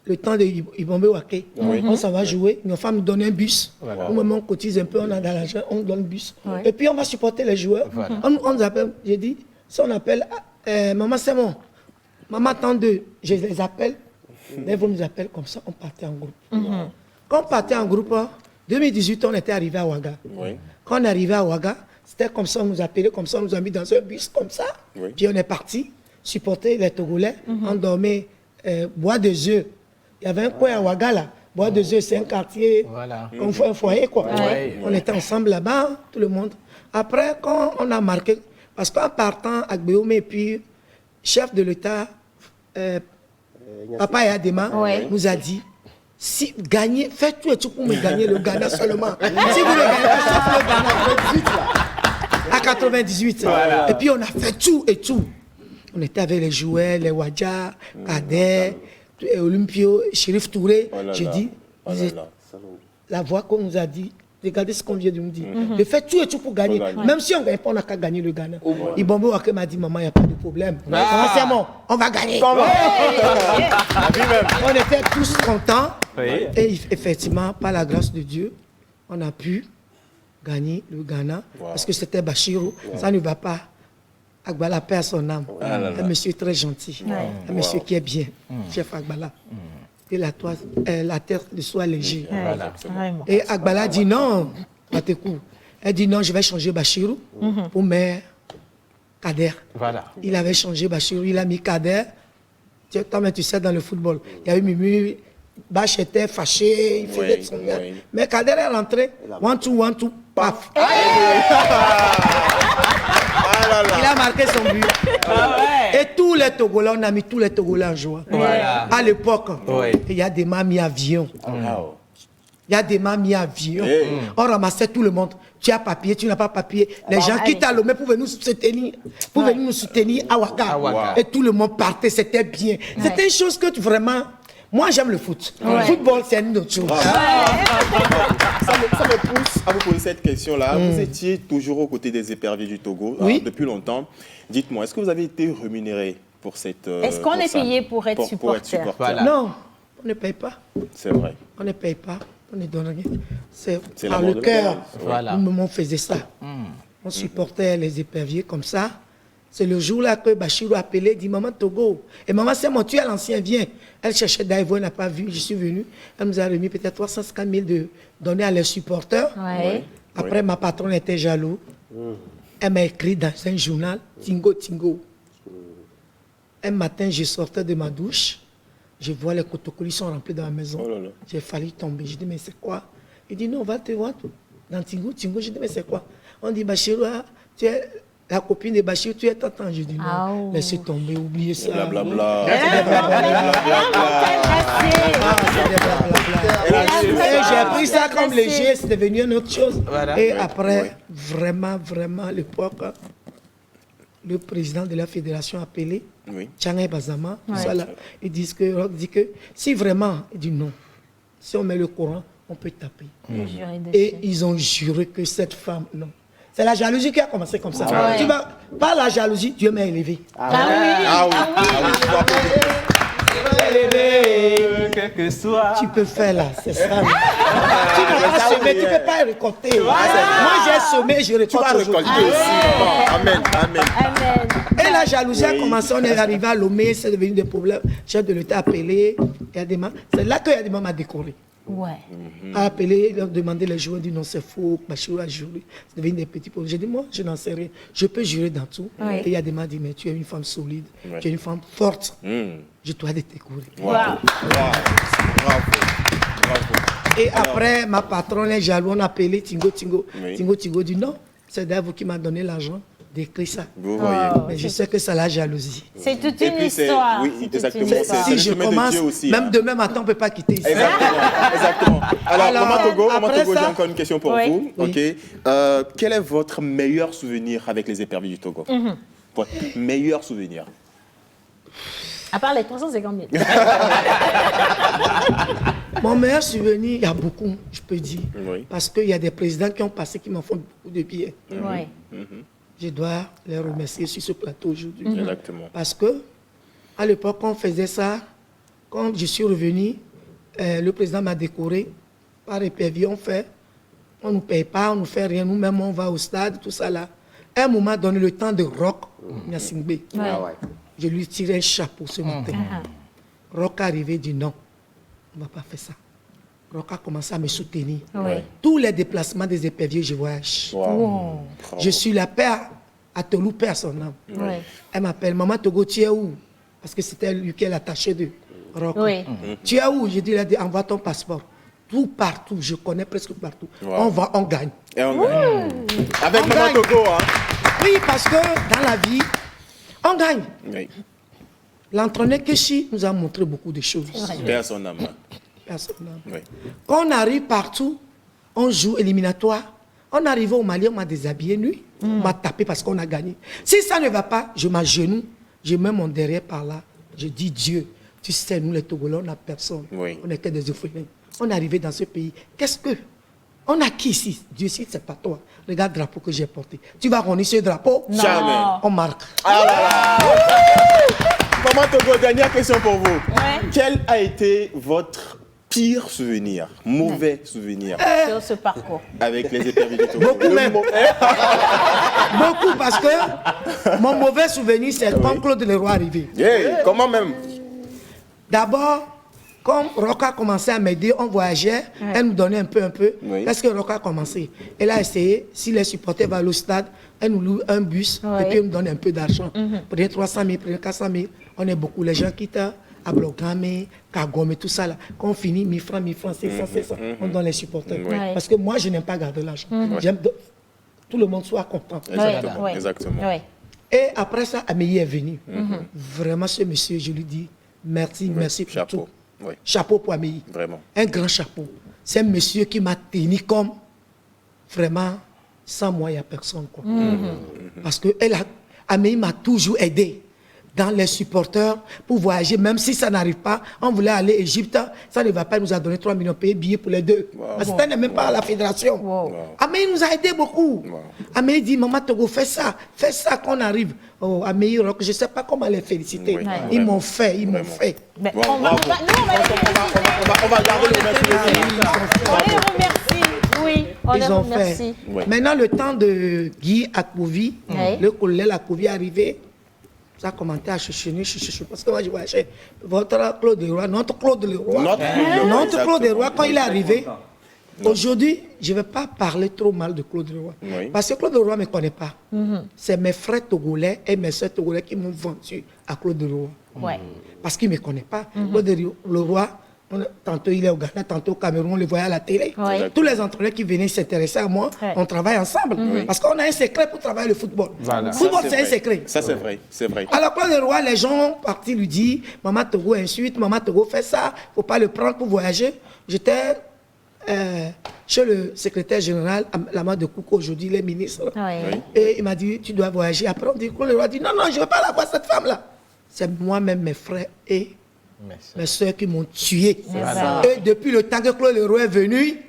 le temps de Ibombe Wake. On s'en va jouer, nos femmes nous donnent un bus. Nous-mêmes, on cotise un peu, on a de l'argent, on donne le bus. Et puis on va supporter les joueurs. On nous appelle, j'ai dit, si on appelle Maman Sémon, Maman Tande, je les appelle, mais vous nous appelez comme ça, on partait en groupe. Quand on partait en groupe, en 2018, on était arrivé à Ouaga. Quand on est arrivé à Ouaga, c'était comme ça, on nous appelait, comme ça, on nous a mis dans un bus, comme ça. Puis on est parti supporter les Togolais. On dormait Bois des Œufs. Il y avait un coin à Ouaga là. Bois des Œufs, c'est un quartier, un foyer quoi. On était ensemble là-bas, tout le monde. Après, quand on a marqué, parce qu'en partant à Gbéomé, et puis chef de l'État, Papa Yadema, nous a dit, si gagnez, faites tout et tout pour me gagner le Ghana seulement. Si vous le gagnez, sauf le Ghana à 98. Et puis on a fait tout et tout. On était avec les joueurs, les Wadja, Kader, Olympio, Chérif Touré. Je dis, la voix qu'on nous a dit, Regardez ce qu'on vient de me dire. De faire tout et tout pour gagner. Même si on ne gagne pas, on n'a qu'à gagner le Ghana. Ibombo Wake m'a dit, maman, il n'y a pas de problème. On va gagner. On était tous contents. Et effectivement, par la grâce de Dieu, on a pu gagner le Ghana. Parce que c'était Bachirou. Ça ne va pas. Agbala perd son âme. Un monsieur très gentil. Un monsieur qui est bien. Chef Agbala. Et la terre de soit légère. Et Agbala dit non, Matekou. Elle dit non, je vais changer Bachirou pour mettre Kader. Il avait changé Bachirou, il a mis Kader. Toi, tu sais, dans le football, il y a eu Mimu, Bach était fâché, il faisait de son gars. Mais Kader est rentré, 1-2, paf. Il a marqué son but. Et tous les Togolais, on a mis tous les Togolais en joie. À l'époque, il y a des mamies avions. Il y a des mamies avions. On ramassait tout le monde. Tu as papier, tu n'as pas papier. Les gens qui t'ont Lomé pour venir nous soutenir à Ouaga. Et tout le monde partait, c'était bien. C'était une chose que vraiment... Moi, j'aime le foot. Le football, c'est une autre chose. Ça me pousse à vous poser cette question-là. Vous étiez toujours aux côtés des éperviers du Togo depuis longtemps. Dites-moi, est-ce que vous avez été rémunéré pour cette... Est-ce qu'on est payé pour être supporter? Non, on ne paye pas. C'est vrai. On ne paye pas. On ne donne rien. C'est par le cœur. On faisait ça. On supportait les éperviers comme ça. C'est le jour-là que Bachirou a appelé, dit Maman Togo. Et maman, c'est mon tueur, l'ancien vient. Elle cherchait Daïvo, elle n'a pas vu. Je suis venu. Elle nous a remis peut-être 350 000 de donner à les supporters. Après, ma patronne était jaloux. Elle m'a écrit dans un journal, Tingo, Tingo. Un matin, je sortais de ma douche. Je vois les cotocolis sont remplis dans la maison. J'ai failli tomber. Je dis, mais c'est quoi? Il dit, non, on va te voir dans Tingo, Tingo. Je dis, mais c'est quoi? On dit, Bachirou, tu es la copine de Bachirou, tu es t'attends. Je dis, non, laissez tomber, oubliez ça. Blablabla. J'ai pris ça comme léger, c'est devenu une autre chose. Et après, vraiment, l'époque, le président de la fédération a appelé, Tchangé Bazama, il dit que si vraiment, il dit non, si on met le Coran, on peut taper. Et ils ont juré que cette femme, non. C'est la jalousie qui a commencé comme ça. Tu vas, par la jalousie, Dieu m'a élevé. Quel que soit. Tu peux faire là, c'est ça. Tu n'as pas semé, tu ne peux pas récolter. Moi j'ai semé, je récolte. Tu vas récolter aussi. Amen. Et la jalousie a commencé, on est arrivé à Lomé, c'est devenu des problèmes. Chef de l'État a appelé, c'est là que Yadima m'a décoré. A appelé, il a demandé les joueurs, dit non, c'est faux, Bachirou a juré. C'est devenu des petits problèmes. J'ai dit, moi, je n'en sais rien. Je peux jurer dans tout. Et Yadima dit, mais tu es une femme solide, tu es une femme forte. Je dois te découvrir. Bravo. Et après, ma patronne est jaloux, on a appelé Tingo. Tingo dit non, c'est Dave qui m'a donné l'argent d'écrire ça. Vous voyez. Mais je sais que c'est la jalousie. C'est toute une histoire. Oui, exactement. Si je commence, aussi, même demain matin, on ne peut pas quitter ici. Exactement. Alors, Maman Togo, j'ai encore une question pour vous. Oui. Quel est votre meilleur souvenir avec les éperviers du Togo? Votre meilleur souvenir? À part les 350 000. Mon meilleur souvenir, il y a beaucoup, je peux dire. Parce qu'il y a des présidents qui ont passé, qui m'en font beaucoup de bien. Je dois les remercier sur ce plateau aujourd'hui. Exactement. Parce que à l'époque, quand on faisait ça, quand je suis revenu, le président m'a décoré par épervier. On ne nous paye pas, on ne nous fait rien. Nous-mêmes, on va au stade, tout ça là. À un moment donné, le temps de Rock, Nyasingbe, je lui tirais un chapeau ce matin. Rock est arrivé et dit non, on ne va pas faire ça. Rock a commencé à me soutenir. Tous les déplacements des éperviers, je voyage. Je suis la paix à Tolou, père son âme. Elle m'appelle, Maman Togo, tu es où? Parce que c'était lui qui est l'attaché de Rock. Tu es où? Je dis, envoie ton passeport. Tout partout, je connais presque partout. On va, on gagne. Et on gagne. Avec Maman Togo, hein? Oui, parce que dans la vie, on gagne. L'entraîneur Keshi nous a montré beaucoup de choses. Père son âme. Quand on arrive partout, on joue éliminatoire. On arrive au Mali, on m'a déshabillé nuit. On m'a tapé parce qu'on a gagné. Si ça ne va pas, je m'agenouille, je mets mon derrière par là. Je dis Dieu, tu sais, nous les Togolais, on n'a personne. On n'est que des orphelins. On est arrivé dans ce pays. Qu'est-ce que On a qui ici? Dieu sait, c'est pas toi. Regarde le drapeau que j'ai porté. Tu vas renier ce drapeau? Non. Jamais. On marque. Ah là là. Maman Togo, dernière question pour vous. Ouais. Quel a été votre pire souvenir, mauvais souvenir sur ce parcours avec les éperviers du Togo? Beaucoup même. Beaucoup, parce que mon mauvais souvenir, c'est quand Claude Leroy est arrivé. Comment même? D'abord, comme Roca a commencé à m'aider, on voyageait, elle nous donnait un peu. Parce que Roca a commencé. Elle a essayé, si les supporters vont au stade, elle nous loue un bus, et puis elle nous donne un peu d'argent. Prenez 300 000, prenez 400 000, on est beaucoup. Les gens quittent à Blogame, Kagome, tout ça là. Quand on finit, 1000 francs, 600, on donne les supporters. Parce que moi, je n'aime pas garder l'argent. J'aime que tout le monde soit content. Exactement. Et après ça, Amélie est venu. Vraiment, ce monsieur, je lui dis merci pour tout. Chapeau pour Amélie. Vraiment. Un grand chapeau. C'est un monsieur qui m'a tenu comme vraiment, sans moi, il n'y a personne. Quoi. Parce que Amélie m'a toujours aidé dans les supporters pour voyager, même si ça n'arrive pas. On voulait aller à Égypte, ça ne va pas, il nous a donné 3 millions payés billets pour les deux. Parce que ça n'est même pas à la fédération. Amélie nous a aidé beaucoup. Amélie dit, maman Togo, fais ça qu'on arrive. Oh, Amélie Rock, je ne sais pas comment les féliciter. Ils m'ont fait. Mais on va garder le remercier. On les remercie. Oui, on les remercie. Maintenant, le temps de Guy Akouvi, le colonel Akouvi est arrivé. Ça a commencé à chuchoter, parce que moi je voyais votre Claude Leroy, notre Claude Leroy. Notre Claude Leroy, quand il est arrivé, aujourd'hui, je ne vais pas parler trop mal de Claude Leroy. Parce que Claude Leroy ne me connaît pas. C'est mes frères togolais et mes soeurs togolais qui m'ont vendu à Claude Leroy. Parce qu'il ne me connaît pas. Claude Leroy, tantôt il est au Ghana, tantôt au Cameroun, on le voyait à la télé. Tous les entraîneurs qui venaient s'intéresser à moi, on travaille ensemble. Parce qu'on a un secret pour travailler le football. Le football, c'est un secret. Ça, c'est vrai. Alors, Claude Leroy, les gens partis lui disent, Maman Togo insulte, Maman Togo fait ça, il ne faut pas le prendre pour voyager. J'étais chez le secrétaire général, la main de Koukou, aujourd'hui, les ministres. Et il m'a dit, tu dois voyager. Après, on dit, Claude Leroy dit, non, je ne veux pas la voir, cette femme-là. C'est moi-même, mes frères et mes soeurs qui m'ont tué. Et depuis le temps que Claude Leroy est venu,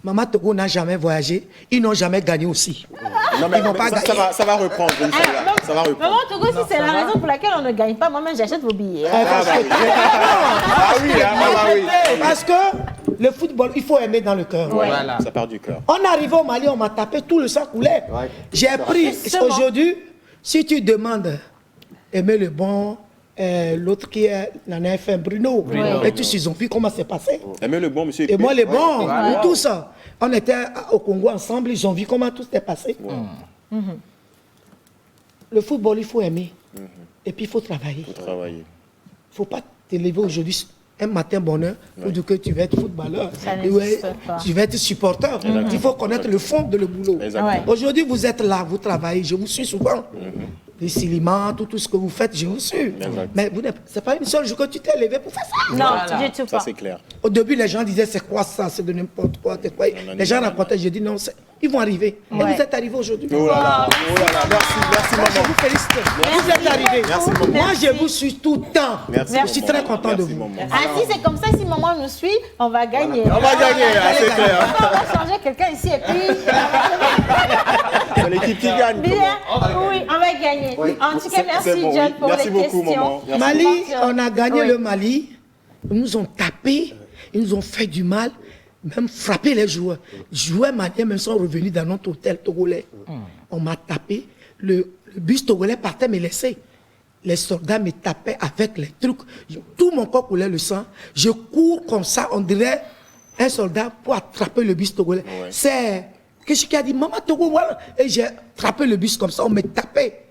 Maman Togo n'a jamais voyagé. Ils n'ont jamais gagné aussi. Non, mais, ils vont pas gagner. Ça va reprendre. Ça va reprendre. Maman Togo, si c'est la raison pour laquelle on ne gagne pas, moi-même j'achète vos billets. Parce que le football, il faut aimer dans le cœur. Voilà. Ça part du cœur. On est arrivé au Mali, on m'a tapé, tout le sang coulait. J'ai pris, aujourd'hui, si tu demandes aimer le bon, l'autre qui est Nana FM, Bruno. Et tous ils ont vu comment c'est passé. Aimer le bon, monsieur. Et moi, les bons, tout ça. On était au Congo ensemble, ils ont vu comment tout s'est passé. Le football, il faut aimer. Et puis, il faut travailler. Il ne faut pas te lever aujourd'hui un matin bonheur pour dire que tu vas être footballeur. Tu vas être supporter. Il faut connaître le fond de le boulot. Aujourd'hui, vous êtes là, vous travaillez. Je vous suis souvent. Les ciliments, tout ce que vous faites, je vous suis. Mais ce n'est pas une seule jour que tu t'es levé pour faire ça. Non, du tout pas. Ça, c'est clair. Au début, les gens disaient, c'est quoi ça? C'est de n'importe quoi. Les gens racontaient, j'ai dit, non, ils vont arriver. Et vous êtes arrivés aujourd'hui. Oh là là, merci maman. Je vous félicite. Vous êtes arrivés. Merci maman. Moi, je vous suis tout le temps. Je suis très content de vous. Ah, si c'est comme ça, si maman nous suit, on va gagner. On va gagner, c'est clair. On va changer quelqu'un ici et puis... C'est l'équipe qui gagne. Oui, on va gagner. En tout cas, merci John pour les questions. Mali, on a gagné le Mali. Ils nous ont tapé, ils nous ont fait du mal, même frappé les joueurs. Les joueurs maliens même sont revenus dans notre hôtel togolais. On m'a tapé. Le bus togolais partait me laisser. Les soldats me tapaient avec les trucs. Tout mon corps coulait le sang. Je cours comme ça, on dirait un soldat pour attraper le bus togolais. C'est quelqu'un qui a dit, Maman Togo, voilà. Et j'ai attrapé le bus comme ça, on me tapait.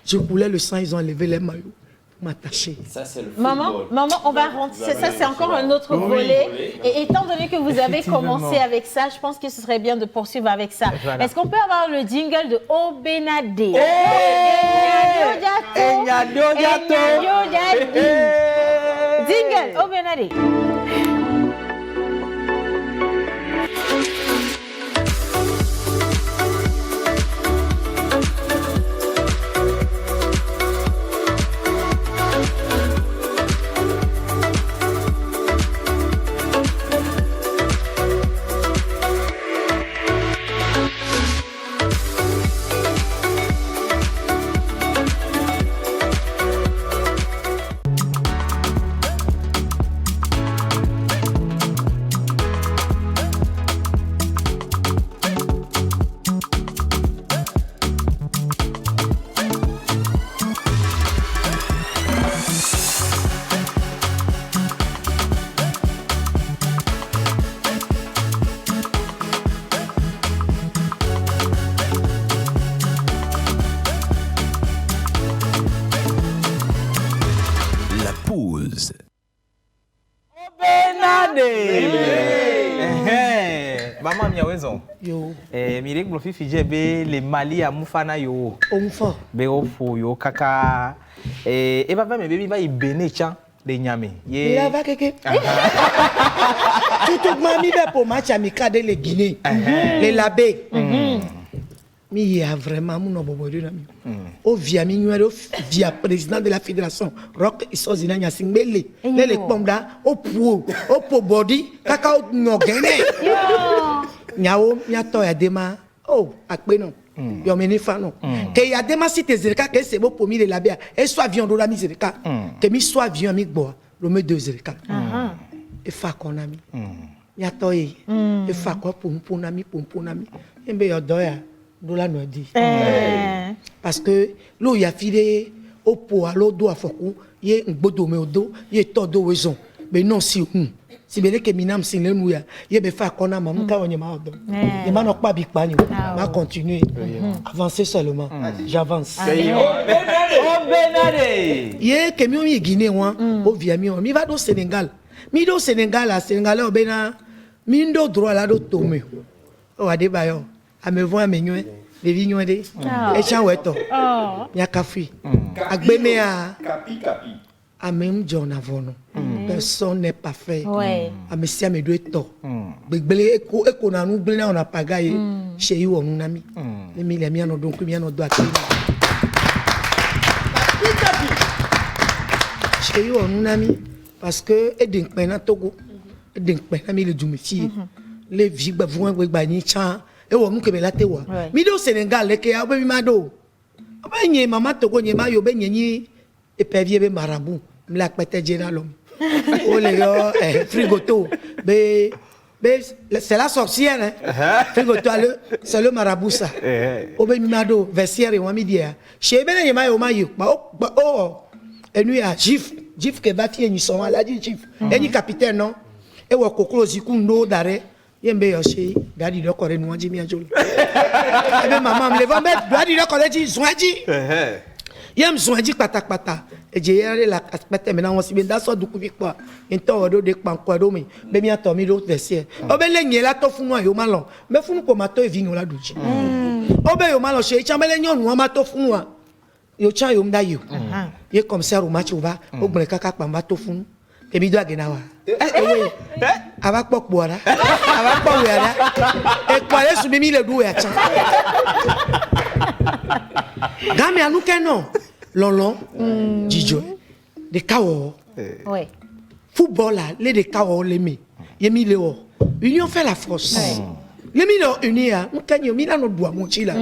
Je coulais le sang, ils ont enlevé les maillots pour m'attacher. Ça, c'est le maman, on va rentrer. Ça, c'est encore un autre volet. Et étant donné que vous avez commencé avec ça, je pense que ce serait bien de poursuivre avec ça. Est-ce qu'on peut avoir le jingle de Obenade? Jingle, Obenade. Maman miawezo. Yo. Mirek blofi fije be le Mali a mufana yo. Omfo. Be ofo yo kaka. Eba va me baby va ibene chan de nyame. Il va keke. Tout mami be pour match amical de le Guinée. Les labés. Mais il y a vraiment mon obobodo na mi. O via mi nuero via président de la fédération Rock Isozina Nyasingbele. Les pomda o po body kaka o ngene. Nyao nyato ya dema. Oh, akpe non. Yo meni fano. Que ya dema si tezereka que c'est beau pour mi de la bia. Et soit avion do la misérika. Que mi soit avion mi boa. Le me deux zereka. Et fa kon ami. Nyato e. Et fa ko pom nami. Embe yo doya. Dola no di. Parce que l'eau y a filé au poids, l'eau doit faire y a un beau me au dos, y a todo raison. Mais non si si bien que minam sin le nouya, y a be faire qu'on a maman quand on y m'a donné. Et maintenant pas big pan, va continuer, avancer seulement. J'avance. Y a que mi on Guinée wa, au via mi va au Sénégal. Mi do Sénégal à Sénégal au bena, mi ndo droit là do tomé. O Adebayo. A me voir mes nuits, les vignes de et chanweto. Ya kafi. Agbeme a a même John Avono. Personne n'est pas fait. A me si a me doit to. Begbele eko na nu blena on a pagaye chez you on nami. Les mille mi ano donc mi ano doit. Chez you on nami parce que edin pena Togo. Edin pena mi le dumifie. Les vies bavouan we bani chan. Et on nous que me la tewa. Mi do Sénégal que a be mi mado. Ba nye mama Togo nye ma yo be nye e pevie be marabout. M'la pete génalom. O le yo frigoto. Be c'est la sorcière hein. Frigoto c'est le marabout ça. O be mi mado vestiaire e wa mi dia. Chez be nye ma yo ma yo. Ba oh. Et nous a Gif que va fier ni son la dit Gif. Et ni capitaine non. Et wa kokolo zikundo dare. Yembe yoshi gadi do kore no ji mi ajolo ebe mama me leva met gadi do kore ji zwaji yem zwaji pata eje yare la aspect me na won si be da so duku bi pa nto odo de panko do mi be mi ato mi do verser obe le nye la to funu ayo malon me funu ko mato evinyo la duji obe yo malon she chamele nyon won mato funu a yo chan yo mda yo ye comme ça au match va o gbere kaka pa mato funu Kemi do agena wa. Ava pok boara. Ava pok weara. E kwale su mimi le du ya chan. Game anu keno. Lolon. Jijo. De kawo. Ouais. Football là, les de kawo lemi. Yemi le o. Union fait la force. Lemi le unia, mkanyo mi na no doa monchi la.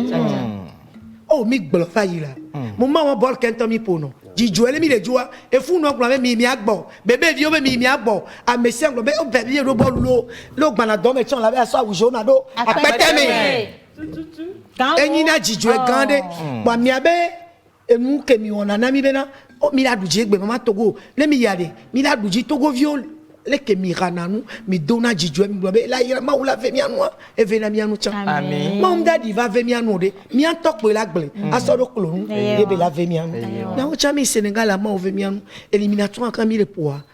Oh mi gbolo fayi la. Mo ma won ball kento mi pono. Jijo ele mi le joa e fu no gba mi agbo bebe vi o be mi agbo a mesi agbo be o be bi ro ball lo gba na do me chan la be aso awujo na do apete mi enyi na jijo e gande gba mi abe emu ke mi wona na mi be na o mi la duje gbe mama Togo le mi yade mi la duje Togo viol le ke mi rananu mi dona jijo mi be la ira ma ou la ve mi anu e ve na mi anu chan amen mom daddy va ve mi anu de mi an tok pe la gble aso do klonu e be la ve mi anu na o chami Sénégal la ma o ve mi anu éliminatoire quand mi le poids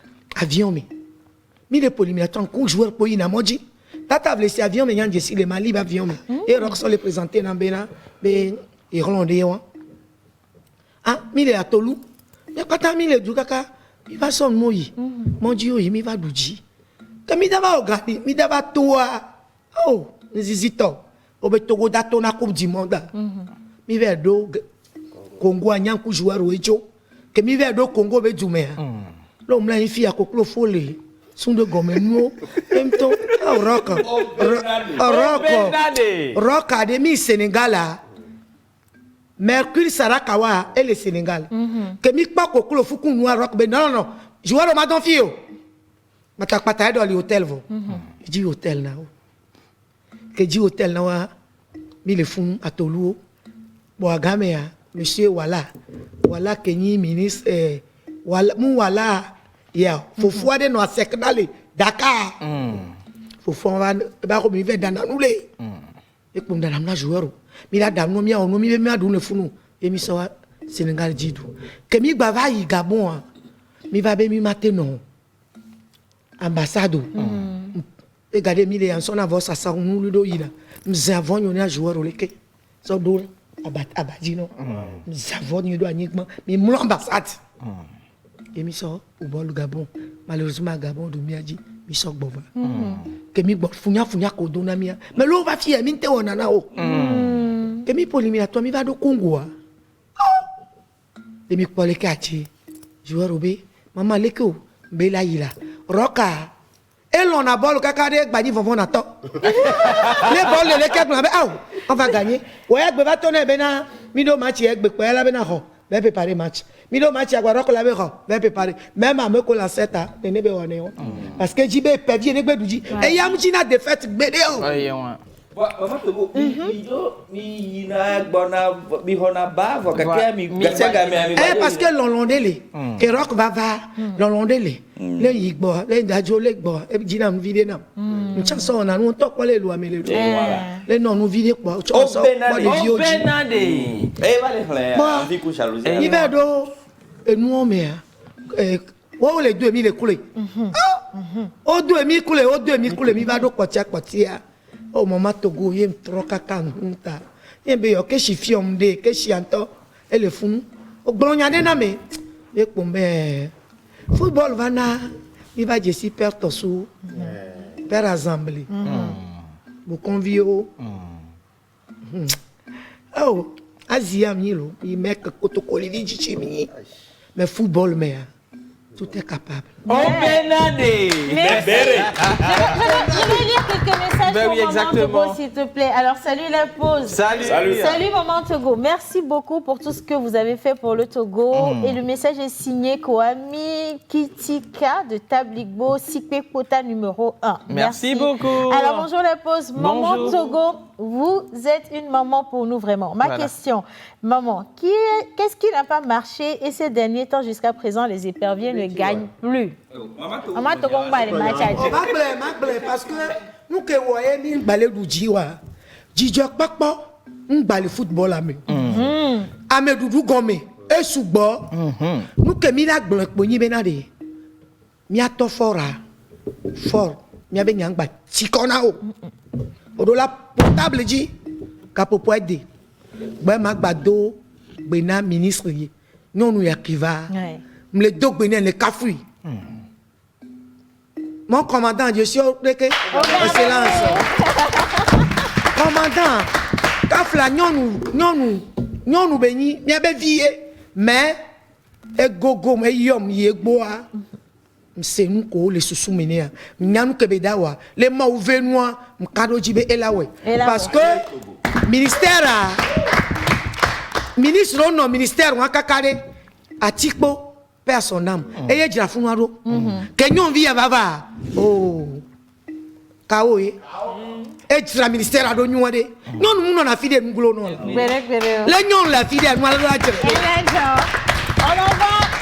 avion mi le pour éliminatoire con joueur pour ina moji tata vle si avion me nyan si le Mali avion me et rock sont les présenter na bena be irlandais wa ah mi le atolu ya kata mi le du kaka il va son moyi mon dieu il va douji comme il va organiser il va toi oh nzizito obe Togo dato na coupe du monde mi va do Congo anyan ku joueur oejo que mi va do Congo be djumé l'homme là il fit à koklo folé son de gomeno même temps rock academy Sénégal Mercure Sarakawa et le Sénégal. Que mi pas kokolo fuku noir rock ben non joueur au madon fio. Mata pata dans l'hôtel vo. Dit hôtel na. Que dit hôtel na mi le fun atolu. Bo agame monsieur wala kenyi ministre wala ya fofo de no sekdale Dakar. Fofo ba ko mi ve dans nous les. Et pour dans na joueur mi la dame no mi on mi be mi adu le funu e mi so Sénégal jidu que mi gba va yi Gabon mi va be mi matin non ambassade. Regardez, il est en son avant, ça sort nous le ira. Nous avons un joueur au leke. Ça doit abadino. Nous avons un douaniquement. Mais mon ambassade. Et mi sort au bord du Gabon. Malheureusement, Gabon, de Miadi, mi sort bova. Que mi bon funya kodona mia. Mais l'on va fier, mi te onana o. Que mi polimia, toi mi va do Congo. Et mi pour les quartiers. Joueur au bé. Maman leko. Bela ila. Roka. Et l'on a bol kakade bani vont attend. Les bols les quatre on va gagner. Ouais, va tourner bena mido match ek be quoi la bena ho. Va préparer match. Mido match agwa rock la be ho. Va préparer. Même à me ko la seta ne be woné on. Parce que jibe perdu ne be duji. Et yam jina défaite bede o. Maman Togo, mi na bona mi hona ba vo kaka mi gatia game. Parce que l'ondele et rock va l'ondele. Le yigbo, le dajo le gbo, e jina mu vide na. Une chanson on a nous to ko le lo amele. Le non nous vide quoi. Oh Benade. Eh va le fleur. On dit couche jalousie. Il va do et nous on met oh les 2000 les coulé. Oh 2000 coulé, oh 2000 coulé mi va do kwatia. Oh maman Togo yem troka kanunta. Yembe yo ke shi fiom de ke shi anto e le funu. O glonya de na me. E pombe football vana il va je super tosu. Per assemblée. Bo convio. Oh, Asia milo, il mek kotokoli di chimi. Mais football mais tout est capable. Oh Benade. Je vais lire quelques messages pour Maman Togo, s'il te plaît. Alors, salut la pause. Salut Maman Togo. Merci beaucoup pour tout ce que vous avez fait pour le Togo. Et le message est signé Koami Kitika de Tabligbo, Sikpe Kota numéro 1. Merci beaucoup. Alors, bonjour la pause. Maman Togo, vous êtes une maman pour nous vraiment. Ma question, maman, qu'est-ce qui n'a pas marché et ces derniers temps jusqu'à présent, les éperviers ne gagnent plus? Maman Togo, parce que nous que voyons ni balé du jiwa, jijok bakpo, nous balé football ame. Ame dudu gome, et soubo, nous que mi la blanc poni benade, mi ato fora, fort, mi abe nyang ba chikona o. Odola portable ji, kapopo ede, ba magbado, bena ministre yi, non nous yakiva, me le dog bena le kafui. Mon commandant, je suis au excellence. Commandant, kafla nyonu beni, mi abe vie, mais e gogo me yom yegboa. C'est nous ko les sous menea. Nyanu kebedawa, les mauvais noix, mkado jibe elawe. Parce que ministère ministre non ministère wakakare atikpo personne âme. Et y a déjà funaro. Kenyon via bava. Oh. Kaoe. Et tu la ministère a donné ouade. Non, nous on a fidé nous glonons. Les non la fidé nous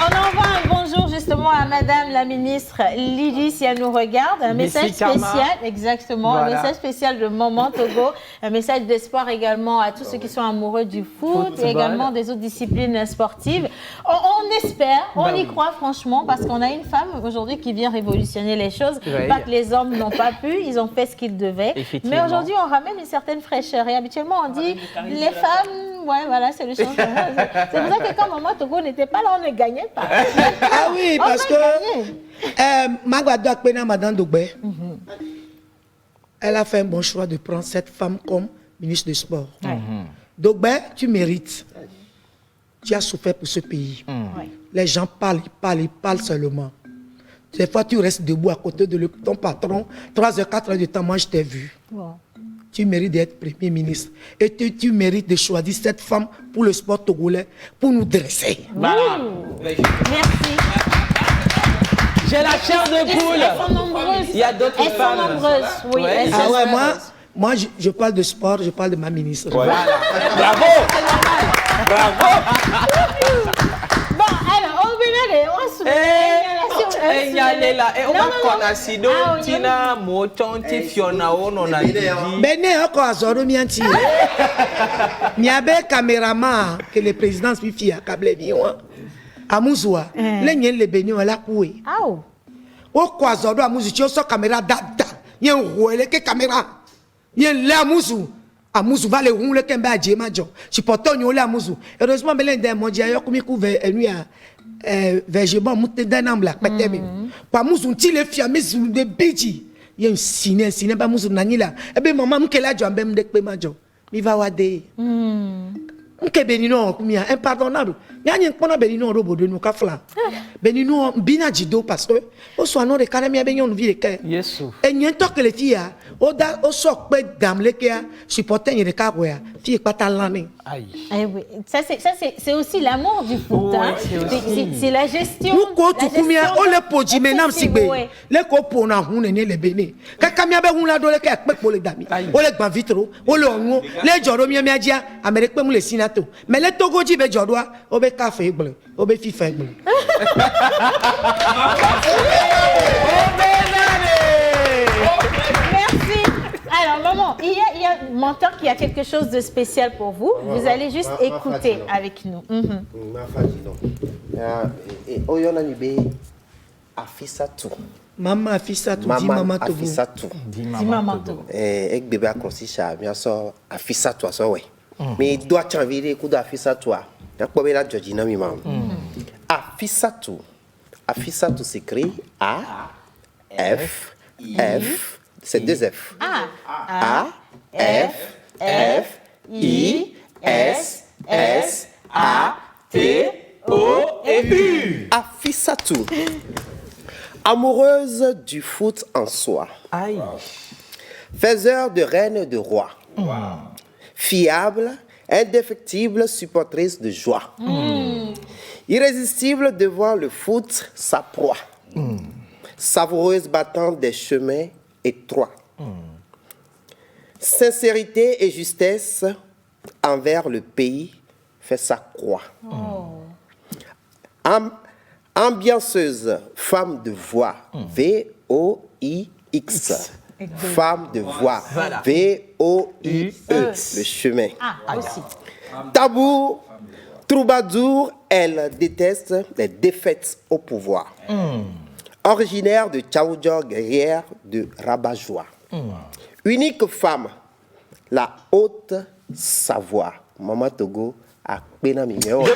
on en va un bonjour justement à Madame la ministre Lydie si elle nous regarde. Un message spécial, exactement, un message spécial de Maman Togo. Un message d'espoir également à tous ceux qui sont amoureux du foot et également des autres disciplines sportives. On espère, on y croit franchement parce qu'on a une femme aujourd'hui qui vient révolutionner les choses. Pas que les hommes n'ont pas pu, ils ont fait ce qu'ils devaient. Mais aujourd'hui, on ramène une certaine fraîcheur. Et habituellement, on dit les femmes, ouais, voilà, c'est le changement. C'est pour ça que quand Maman Togo n'était pas là, on ne gagnait pas. Ah oui, parce que Madame Dogbé, elle a fait un bon choix de prendre cette femme comme ministre des Sports. Dogbé, tu mérites. Tu as souffert pour ce pays. Les gens parlent seulement. Des fois, tu restes debout à côté de ton patron. 3 heures, 4 heures de temps, moi, je t'ai vu. Tu mérites d'être Premier ministre. Et tu mérites de choisir cette femme pour le sport togolais, pour nous dresser. Merci. J'ai la chair de poule. Elles sont nombreuses. Il y a d'autres femmes. Elles sont nombreuses. Oui, elles sont nombreuses. Moi, je parle de sport, je parle de ma ministre. Voilà. Bravo. Bravo. Bon, alors, on vient d'aller, on se et on va connaître donc Tina Motonti Fiona on a dit Bene oko azoro mianti miabe caméraman que le président Fifi a câblé bien amuzwa lenye le beni wala kuwe O kwa zodo amuzu chi o so caméra dada. Yen roele ke caméra. Yen le amuzu. Amuzu va le roule ke mba adje majo. Supporter on le amuzu. Heureusement belen de mon dia yo kumi ku ve enu ya vegebon mutte danam la petemi. Kwa amuzu ti le fiame zu de biji. Yen sine ba amuzu nanila. Ebe maman mkela jo ambem de pe majo. Mi va wade. Nke benino kumia impardonnable. Nyanye nkpona benino robo de nuka fla. Benino bina jido parce que o so anore kana mi abenyo nu vie ke. Yesu. E nyen to que le tia o da o so pe damle ke supporter yere ka ko ya. Fi pata lani. Aïe. Eh oui, c'est aussi l'amour du foot. Hein. C'est la gestion. Nous ko tu kumia o le poji menam sigbe. Le ko pona hune ne le bene. Ka kamia be hun la do le ke pe po le dami. O le gban vitro, o le onwo, le joro mi adia, Amerique pe mu le sinato. Mais le Togo ji be jodwa, o be ka fe igble, o be fi fe igble. Alors, maman, il y a Mentor qui a quelque chose de spécial pour vous. Vous allez juste écouter avec nous. Maman Afissatou, dit Maman Togo. Dit Maman Togo. Ek bébé a consisté bien sûr Afissatou ça ouais. Mais il doit t'envier coup d'Afissatou. Yak pobe la Georgina mi mam. Afissatou. Afissatou s'écrit A F F. C'est deux F. A, F, F, I, S, S, A, T, O et U. Afissatou. Amoureuse du foot en soi. Aïe. Faiseur de reine de roi. Fiable, indéfectible, supportrice de joie. Irrésistible devant le foot, sa proie. Savoureuse battant des chemins étroit. Sincérité et justesse envers le pays fait sa croix. Ambianceuse, femme de voix. V-O-I-X. Femme de voix. Voilà. V-O-I-E. Le chemin. Aussi. Tabou, troubadour, elle déteste les défaites au pouvoir. Originaire de Tchaoudjor, guerrière de Rabat-Joie. Unique femme, la Haute-Savoie. Maman Togo a Penami. Je me lève.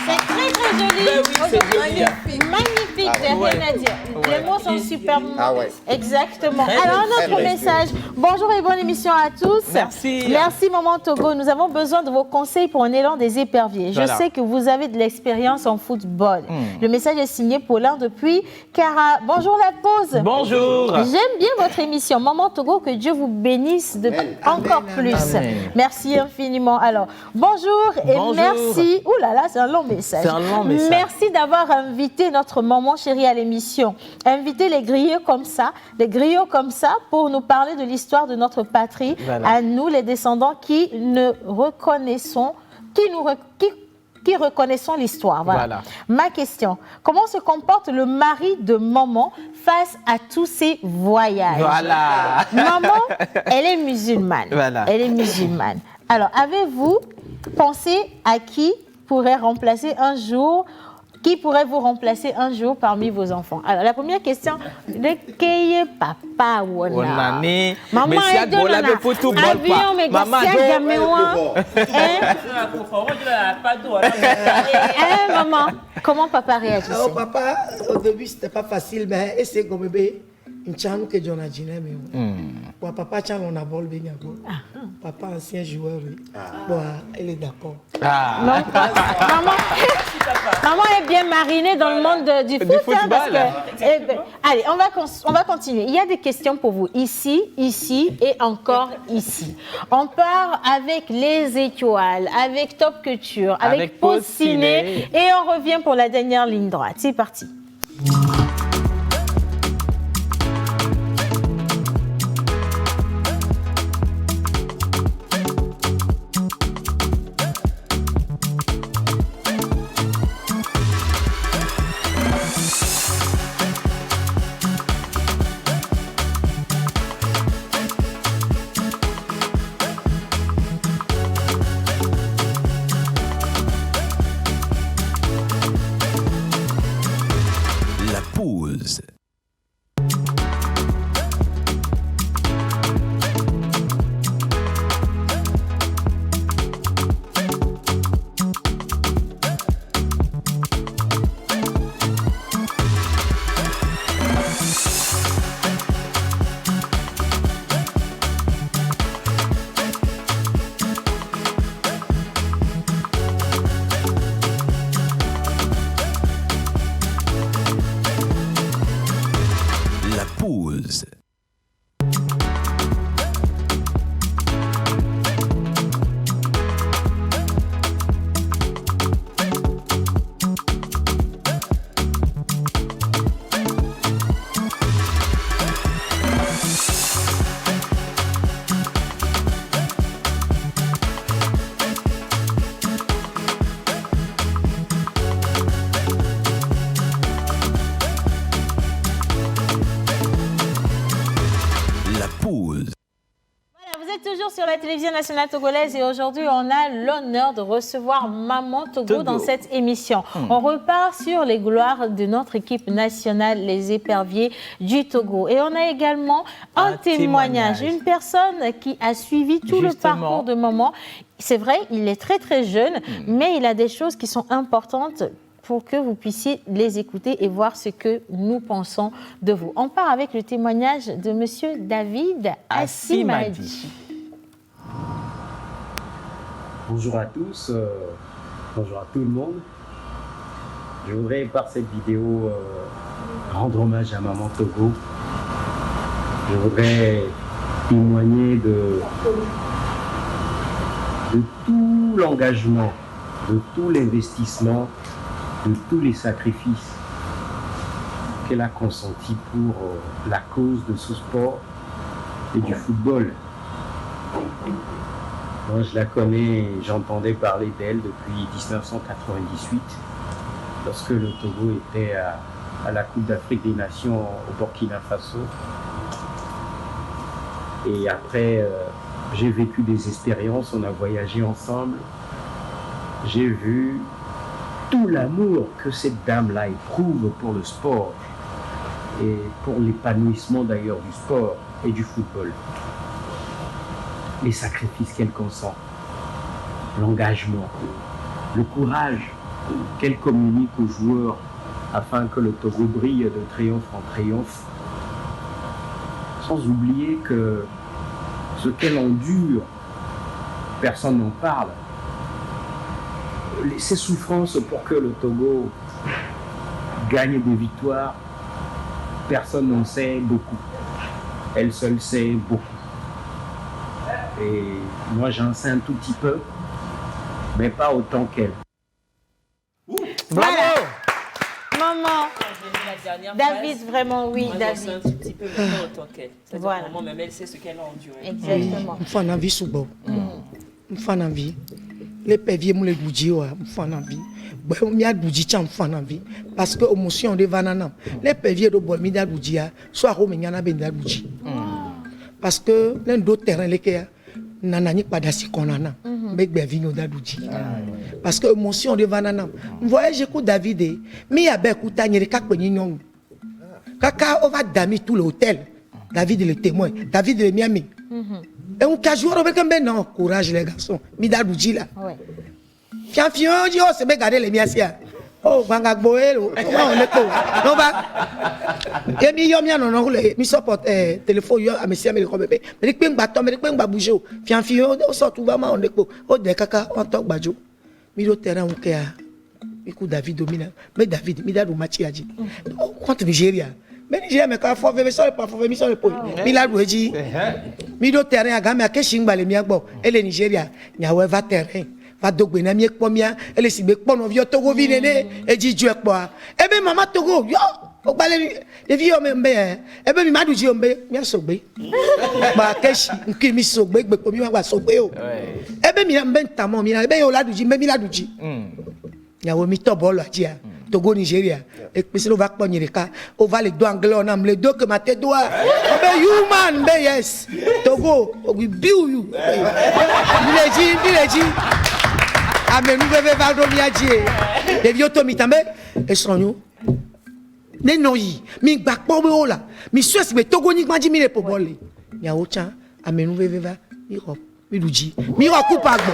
C'est très joli. Ben oui, c'est joli. Magnifique, j'ai rien à dire. Les mots sont super. Exactement. Très Alors, bien. notre message. Bonjour et bonne émission à tous. Merci. Merci, Maman Togo. Nous avons besoin de vos conseils pour un élan des éperviers. Voilà. Je sais que vous avez de l'expérience en football. Le message est signé Paulin depuis Cara. Bonjour la pause. Bonjour. J'aime bien votre émission. Maman Togo, que Dieu vous bénisse encore plus. Amen. Merci infiniment. Alors, bonjour et merci. Ouh là là, c'est un long message. C'est un long message. Merci d'avoir invité notre maman chérie à l'émission. Inviter les griots comme ça, pour nous parler de l'histoire de notre patrie, à nous les descendants qui reconnaissons l'histoire. Voilà. Ma question, comment se comporte le mari de maman face à tous ces voyages? Voilà. Maman, elle est musulmane. Voilà. Elle est musulmane. Alors, avez-vous pensé à qui pourrait vous remplacer un jour parmi vos enfants? Alors, la première question, de qui est papa ou maman est de avion, mais maman, comment papa réagit? Oh, papa, au début, c'était pas facile, mais c'est comme bébé. Une que John a dit, mais papa, on a volé bien. Papa, ancien joueur, oui. Bon, elle est d'accord. Maman est bien marinée dans le monde du foot. Hein, parce que, allez, on va continuer. Il y a des questions pour vous. Ici et encore ici. On part avec les étoiles, avec Top Culture, avec Pause Ciné. Et on revient pour la dernière ligne droite. C'est parti. Sur la télévision nationale togolaise et aujourd'hui on a l'honneur de recevoir Maman Togo dans cette émission. On repart sur les gloires de notre équipe nationale, les éperviers du Togo. Et on a également un témoignage, une personne qui a suivi tout le parcours de Maman. C'est vrai, il est très très jeune, mais il a des choses qui sont importantes pour que vous puissiez les écouter et voir ce que nous pensons de vous. On part avec le témoignage de Monsieur David Assimadi. Bonjour à tous, bonjour à tout le monde. Je voudrais par cette vidéo rendre hommage à Maman Togo. Je voudrais témoigner de tout l'engagement, de tout l'investissement, de tous les sacrifices qu'elle a consentis pour la cause de ce sport et du football. Moi, je la connais, j'entendais parler d'elle depuis 1998, lorsque le Togo était à la Coupe d'Afrique des Nations au Burkina Faso. Et après, j'ai vécu des expériences, on a voyagé ensemble. J'ai vu tout l'amour que cette dame-là éprouve pour le sport et pour l'épanouissement d'ailleurs du sport et du football. Les sacrifices qu'elle consent, l'engagement, le courage qu'elle communique aux joueurs afin que le Togo brille de triomphe en triomphe, sans oublier que ce qu'elle endure, personne n'en parle. Ses souffrances pour que le Togo gagne des victoires, personne n'en sait beaucoup. Elle seule sait beaucoup. Et moi, j'en sais un tout petit peu, mais pas autant qu'elle. Voilà. Maman. David, vraiment, oui, moi, David. Un tout petit peu, mais pas autant qu'elle. Voilà. Maman, même elle sait ce qu'elle a enduré. Exactement. Je fais envie souvent. Je fais envie. Les péviers, je les dis, je fais envie. Je fais envie. Parce que l'émotion de Vanana, les péviers de Bolmida Boudia, soit Roméniana Benda Bouji. Parce que l'un d'autres terrains, les cas, nanani pas d'assi konana, bec bevino d'adouji. Parce que l'émotion de Vanana, vous voyez, j'écoute David, mais il y a beaucoup de kak penignon. Kaka, on va dami tout l'hôtel. David le témoin, David le Miami. Et on cache jouer avec un ben non, courage les garçons, midadouji là. Fian fian, oh c'est bien garder les miasia. Oh, Bangak Boelo, on est quoi? Non, va. Et mi yom yan on roule, mi support téléphone yo, monsieur me comme bébé. Mais que bâton, mais que bouger. Fian fian, on sort tout va on est quoi? Oh, de kaka, on toque bajo. Mi le terrain on kea. Mi coup David domina. Mais David, mi dadou match yaji. Contre Nigeria. Mais Nigeria me ka fo veve so pas fo veve so le po. Mi la douji. Mi le terrain a gamé a ke shingba le mi agbo. Et le Nigeria, nyawe va terrain. Va dogbe na miek pomia ele si be pono vio Togo vi nene e ji ju ekpo e be mama Togo yo o gbale le vi o me mbe e be mi madu ji o mbe mi asogbe ba keshi nki mi sogbe gbe po mi wa sogbe o e be mi na mbe ntamo mi na e be yo ladu ji mbe mi ladu ji yawo mi to bolo ajia Togo Nigeria e pese lo va ponyereka o va le do anglais on am le do que ma te doa o be human be yes Togo we build you dileji Amen, nous devons faire domiadie. Les vieux Tommy Tambe, et sont nous. Ne noyi, mi bak pombe là. Mi souhaite me Togo ni m'a dit mi le pobole. Ya ocha, amen nous devons faire. Mi rop, mi luji, mi recoupe agbo.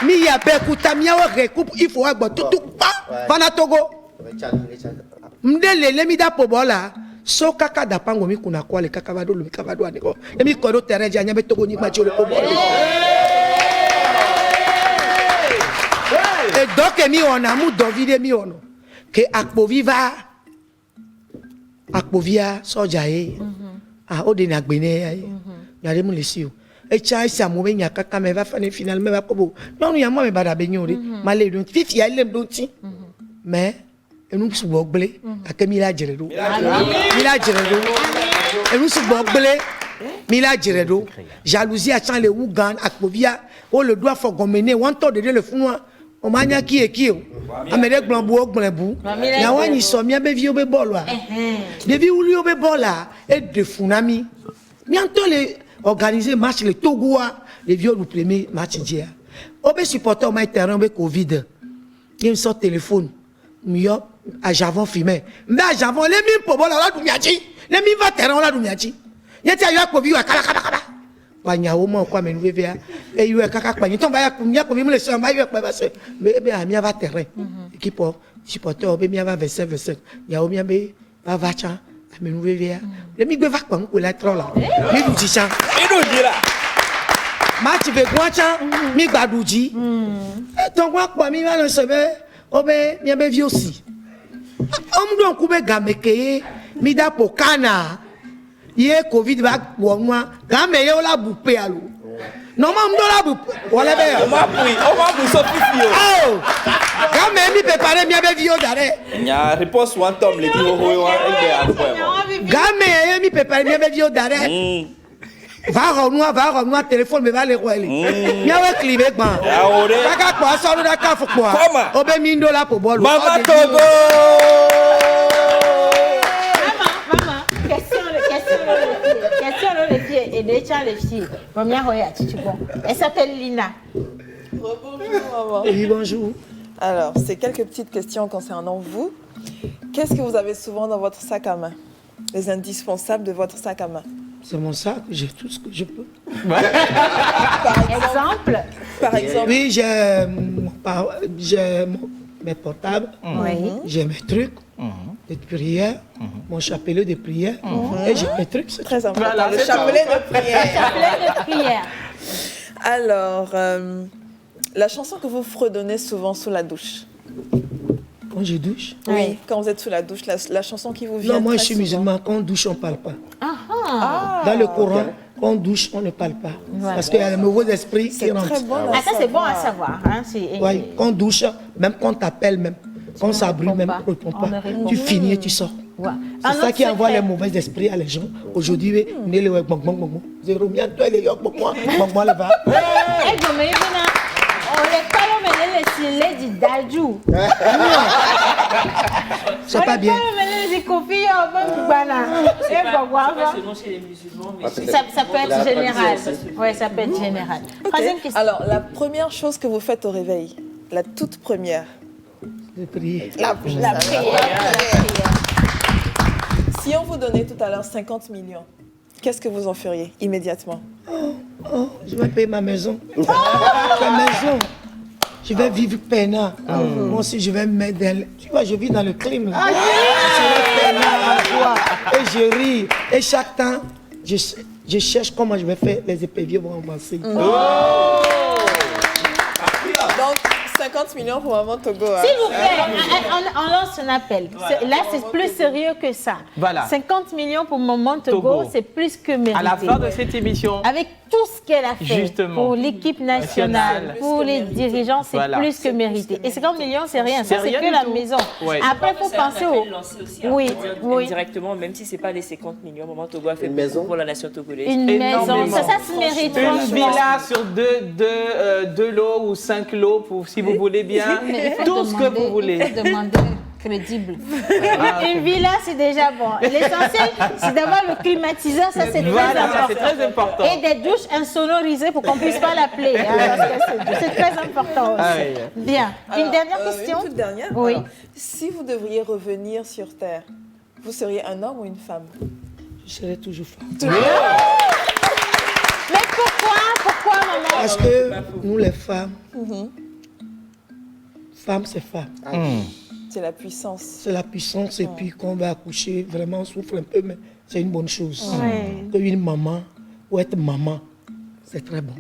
Mi ya be kuta mi ya recoupe, il faut agbo tout pas. Vana Togo. Mdele le mi da pobola. So kaka da pango mi kuna kwa le kaka vado le kaka vado aniko. E mi kodo terrain ja nya be Togo ni m'a dit le pobole. Et donc, mi on a mou David mi on que akpo viva Akpovia sojae. Ah, odena gbene. Yare mu lesio. E cha isa mo be nyaka ka me va fa ne final me va kobo. Non ya mo me bada be nyori. Malé don fifi ya lem don ti. Mais enu su bogle akemi la jeredo. Mila jeredo. Enu su bogle Mila jeredo. Jalousie a chan le Ougan Akpovia. Oh le doigt faut gommener. On to de le funwa. On mania qui est qui. Amede glambo glambo. Ya wani so mi be vi obe bolo a. De vi uli obe bola et de funami. Bientôt les organiser match le Togo les vieux le premier match d'hier. Obe supporter ma terrain be Covid. Il me sort téléphone. Mio à Javon fumé. Mais à Javon les mi po bola la dumiachi. Les mi va terrain la dumiachi. Yeti ayo ko bi wa kala kala kala. Panya o mo kwa me nuwe via. E yo kaka panya ton ba ya kumia ko bi mu le so ma yo pa ba se. Me be a mi va terrain. Équipe supporter obe mi va 25. Ya o mi be va cha. Me nuwe via. Le mi gbe va kwa ko la tro la. Mi du ji chan. Mi du ji la. Match be kwa chan mi gbadu ji. Ton kwa pa mi va le se be obe mi be vi aussi. Om don ku be gameke mi da pokana. Ye Covid va wonwa game ye la boupe alo non ma ndo la boupe wala be o ma bu so fifio oh game mi préparer mi be vio dare nya réponse one tom le di ho ho wa e be afo game ye mi préparer mi be vio dare va renouer téléphone me va le roi mi a clivé ban kaka kwa so do ka fo kwa obe mi ndo la po bolo Mama Togo. Et des les filles. Elle s'appelle Lina. Bonjour maman. Oui, bonjour. Alors, c'est quelques petites questions concernant vous. Qu'est-ce que vous avez souvent dans votre sac à main? Les indispensables de votre sac à main? C'est mon sac, j'ai tout ce que je peux. Par exemple? Oui, j'ai mes portables, j'ai mes trucs de prière, mon chapelet de prière, et j'ai mes trucs. C'est très important, voilà, le chapelet de prière. Alors, la chanson que vous fredonnez souvent sous la douche? Quand je douche? Oui, quand vous êtes sous la douche, la chanson qui vous vient. Non, moi très je suis souvent. musulman, quand on douche, on ne parle pas. Dans le Coran, quand on douche, on ne parle pas. Parce qu'il y a le mauvais esprit qui rentre. Ça, c'est bon à savoir. Hein? Oui, quand on douche, même quand on t'appelle, même quand ça brûle, même on ne répond pas. Tu finis et tu sors. C'est ça qui envoie les mauvais esprits à les gens. Aujourd'hui, on est le zéro bien, toi, les yok, moi, là-bas. C'est pas bien. Ça peut être général. Oui, ça peut être général. Troisième question. Alors, la première chose que vous faites au réveil, la toute première. De prier. La prière. Si on vous donnait tout à l'heure 50 millions, qu'est-ce que vous en feriez immédiatement? Je vais payer ma maison. Ma maison. Je vais vivre peinard. Moi aussi, je vais me mettre dans... Tu vois, je vis dans le clim. Là. Je vais peinard, et je ris. Et chaque temps, je cherche comment je vais faire. Les éperviers vont avancer. Donc, 50 millions pour Maman Togo. S'il vous plaît, on lance un appel. Là, c'est plus sérieux que ça. Voilà. 50 millions pour Maman Togo, c'est plus que mérité. À la fin de cette émission. Avec tout ce qu'elle a fait Justement. pour l'équipe nationale, pour les dirigeants, c'est plus que mérité. Et 50 millions, c'est rien. Ça, c'est que la maison. Ouais. Après, il faut penser au... Oui. Directement, même si ce n'est pas les 50 millions, Maman Togo a fait beaucoup pour la nation togolaise. Une maison, ça se mérite. Une villa sur deux lots ou 5 lots, pour, si vous voulez bien. Tout ce que vous voulez. Il faut demander crédible. Une villa, c'est déjà bon. L'essentiel, c'est d'avoir le climatiseur, ça c'est très important. Et des douches insonorisées pour qu'on ne puisse pas l'appeler. C'est très important aussi. Bien. Une dernière question? Une toute dernière. Oui. Alors, si vous devriez revenir sur Terre, vous seriez un homme ou une femme? Je serai toujours femme. Mais pourquoi, maman? Parce que nous, les femmes, femme, c'est femme. C'est la puissance. C'est la puissance, et puis quand on va accoucher, vraiment, on souffre un peu, mais c'est une bonne chose. Une maman, ou être maman, c'est très bon.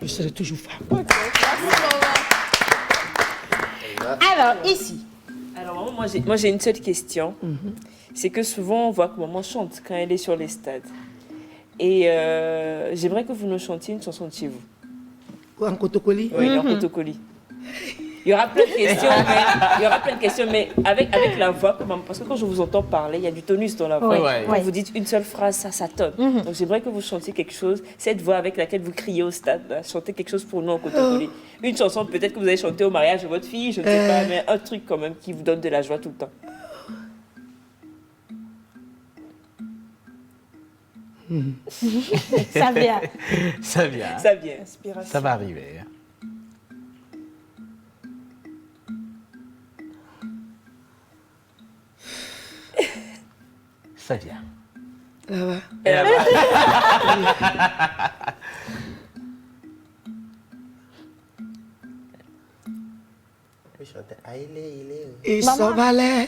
Je serai toujours femme. Alors, ici. Alors, moi j'ai une seule question. c'est que souvent on voit que maman chante quand elle est sur les stades. Et j'aimerais que vous nous chantiez une chanson de chez vous. Quoi, en Kotokoli? Oui, en Kotokoli. Il y aura plein de questions, mais avec la voix, parce que quand je vous entends parler, il y a du tonus dans la voix. Quand vous dites une seule phrase, ça tonne. Donc j'aimerais que vous chantiez quelque chose, cette voix avec laquelle vous criez au stade, là, chantez quelque chose pour nous en Kotokoli. Une chanson peut-être que vous avez chanté au mariage de votre fille, je ne sais pas, mais un truc quand même qui vous donne de la joie tout le temps. Ça vient. Ça vient. Ça vient. Ça va arriver. Ça vient. Là-bas. Et s'en valait.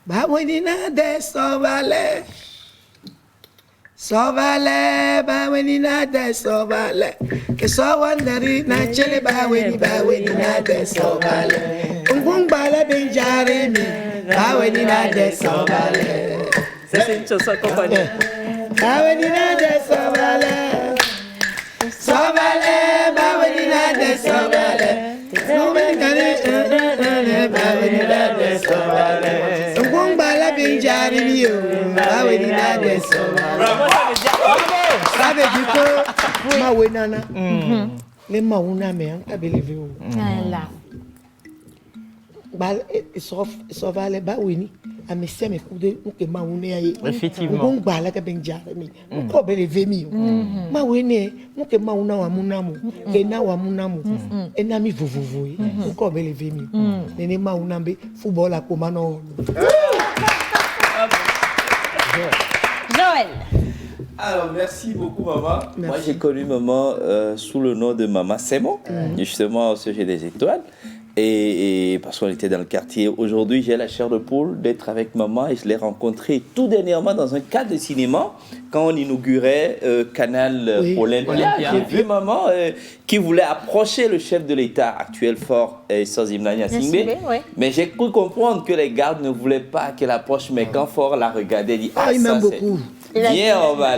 Bah, oui, Nina, des s'en valait. S'en valait, bah, oui, Nina, des s'en valait. Que s'en wandari, na chele, bah, oui, Nina, des s'en valait. Un bala, ben, jaremi, bah, oui, Nina, des s'en valait. C'est une chanson accompagnée. Bah, oui, Nina, des s'en valait. S'en valait, bah, oui, Nina, des s'en valait. Ça veut dire que ma wenana, les maouna mais on t'a levé où? Là. Bal ça va aller ba wini. A me se me coude ou que maouna aye. Effectivement. On bala ka ben jare mi. On ko be levé mi. Ma wene, ou que maouna wa munamu, que na wa munamu. Et na mi vovovo. On ko be levé mi. Nene maouna be football a komano. Joël. Alors, merci beaucoup, maman. Merci. Moi, j'ai connu maman sous le nom de Maman Semo, justement au sujet des étoiles. Et parce qu'on était dans le quartier. Aujourd'hui, j'ai la chair de poule d'être avec maman et je l'ai rencontrée tout dernièrement dans un cadre de cinéma quand on inaugurait Canal Olympia. J'ai vu maman qui voulait approcher le chef de l'État actuel fort, Sozimna Gnassingbé. Mais j'ai cru comprendre que les gardes ne voulaient pas qu'elle approche. Mais quand Fort la regardait, il dit il m'aime beaucoup. Viens, on va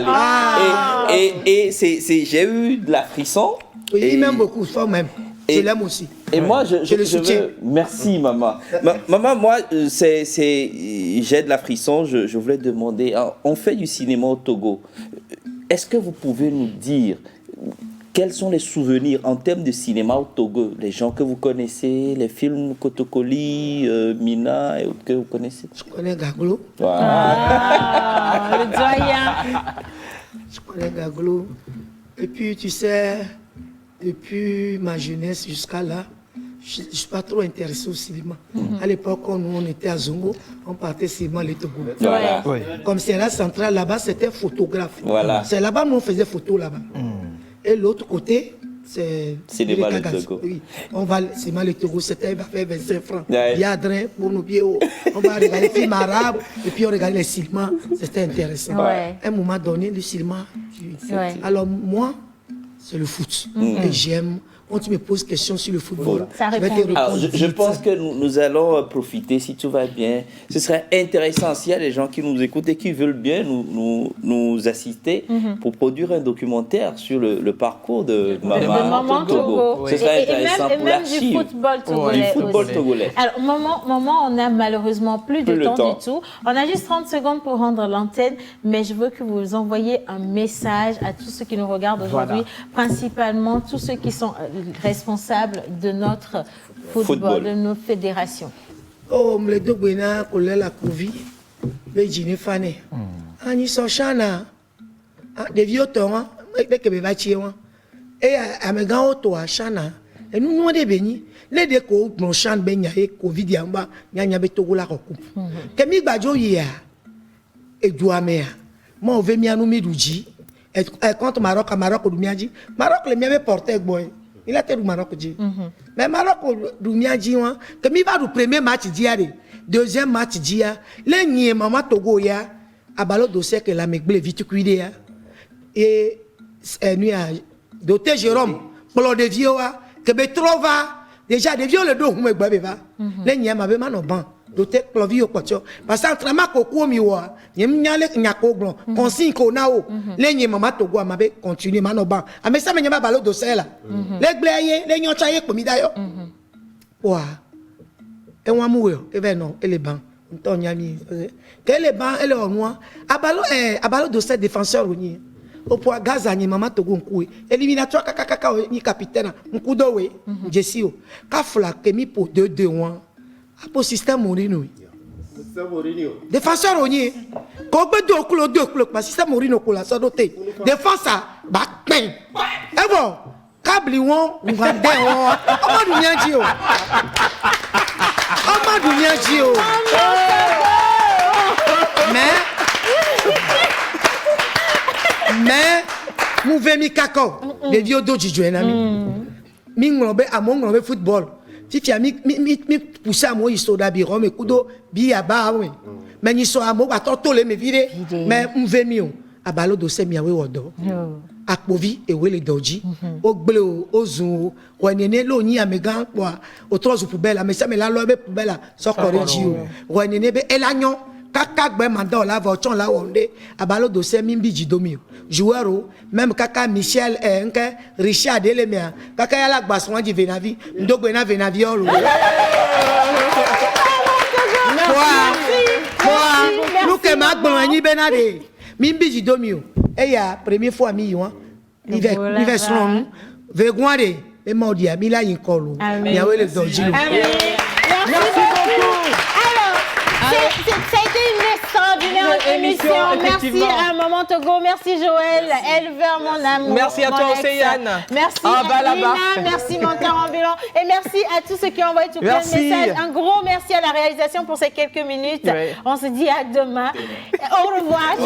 aller. Et j'ai eu de la frisson. Oui, il m'aime beaucoup, Fort même. Je l'aime aussi. Et moi, je veux... Merci, maman. Maman, moi, j'ai de la frisson. Je voulais demander... On fait du cinéma au Togo. Est-ce que vous pouvez nous dire quels sont les souvenirs en termes de cinéma au Togo? Les gens que vous connaissez, les films Kotokoli, Mina et autres que vous connaissez? Je connais Gaglo. Le doyen. Je connais Gaglo. Et puis, tu sais... Depuis ma jeunesse jusqu'à là, je ne suis pas trop intéressé au cinéma. À l'époque, quand nous on était à Zongo, on partait cinéma les Togo. Voilà. Comme c'est la centrale là-bas, c'était photographe. Voilà. C'est là-bas, nous on faisait photo là-bas. Et l'autre côté, c'est cinéma le Togo. Oui. On va cinéma le Togo, c'était 25 francs. Il y a Adrien pour nos pieds hauts. On va regarder les films arabes et puis on regarde les cinémas. C'était intéressant. À un moment donné, le cinéma. Alors moi, c'est le foot. Et j'aime. Quand tu me poses question sur le football, je vais te répondre. Alors, je pense que nous allons profiter, si tout va bien. Ce serait intéressant s'il y a des gens qui nous écoutent et qui veulent bien nous assister pour produire un documentaire sur le parcours de Maman Togo. Ce serait intéressant pour l'archive. Et même du football togolais. Du football togolais. Alors, maman, on n'a malheureusement plus de temps du tout. On a juste 30 secondes pour rendre l'antenne, mais je veux que vous envoyiez un message à tous ceux qui nous regardent aujourd'hui, principalement tous ceux qui sont responsables de notre football, de nos fédérations. Oh, me le dogbena kolela la Covid, be jine fane. Ani so chana. De vieux temps, be ke be bachi wa. E a me gan auto a chana. E nous nous de beni, le de ko no chan be nya e Covid yamba, nya be togola ko ku. Ke mi gbajo yi a. E du amea. Mo ve mi anu mi duji. Et contre Maroc du miaji. Maroc le mi be porter boy. Il a été au Maroc. Mais Maroc, comme il va au premier match d'hier, deuxième match d'hier, le maman Togo ya, a ballot dossier que la mecble vite cuidé. Et nous a doté Jérôme, pour le vieux, que be trova, déjà des vieux le dos, où me va. Le n'y a ma maman au banc. doté clovi au pocho parce que entraînement ko ko mi wa yem nyale nyako glon consigne ko na o le nyi mama togo amabe continuer manoba ame sa menyaba balo do sela le gbleye le nyocha ye pomi dayo wa e wa mu yo e ve non e le ban nto nyami ke le ban e le onwa abalo do sel défenseur oni au point Gaza ni mama togo nkuwe éliminatoire kaka ni capitaine nkudo we jesio ka fla kemi pour 2-2-1 pour système Mourinho. Défenseur Ogni. Quand on a 2 clubs, système Mourinho pour la sodoté. Défense à Bakpen. Et bon, câble on va dire. Mais, nous venons mi kako. Les vieux doji jouent nami. Mi ngombe among ngombe football. Si tu as mis poussé à moi, il s'est d'habiller, mais coudo, bien bas, oui. Mais il s'est à moi, attends, tout le me vire, mais on veut mieux. À balo de semi, oui, odo. À Kovi, et oui, les doji. Au bleu, au zoom, au néné, l'eau, ni à mes gants, quoi. Au trois ou poubelle, mais ça, mais la loi, poubelle, sans corrigé. Au néné, et l'agnon. Kaka gbe manda la voiture là onde abalo dossier mimbi jidomi joueur même kaka Michel enke Richard Elemia kaka yala gbaswan di Venavi ndogbe na Venavi olo quoi nous que ma gbon ni benade mimbi jidomi e ya première fois mi yo nive son vegwade e modia mi la yin kolu yawe le doji merci beaucoup. Ça a été une extraordinaire émission. Merci à Maman Togo, merci Joël, éleveur mon amour. Merci à toi Océane. Merci à Lina, merci Mentor Ambulant. Et merci à tous ceux qui ont envoyé tout plein de messages. Un gros merci à la réalisation pour ces quelques minutes. Oui. On se dit à demain. Au revoir.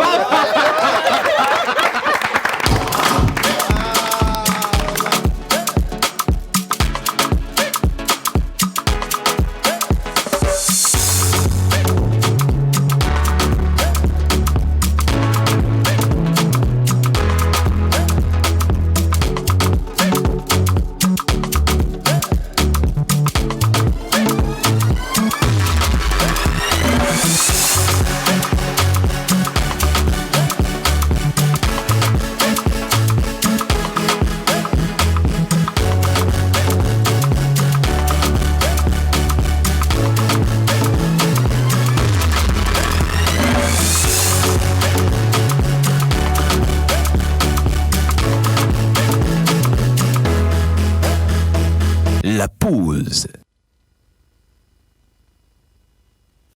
La pause.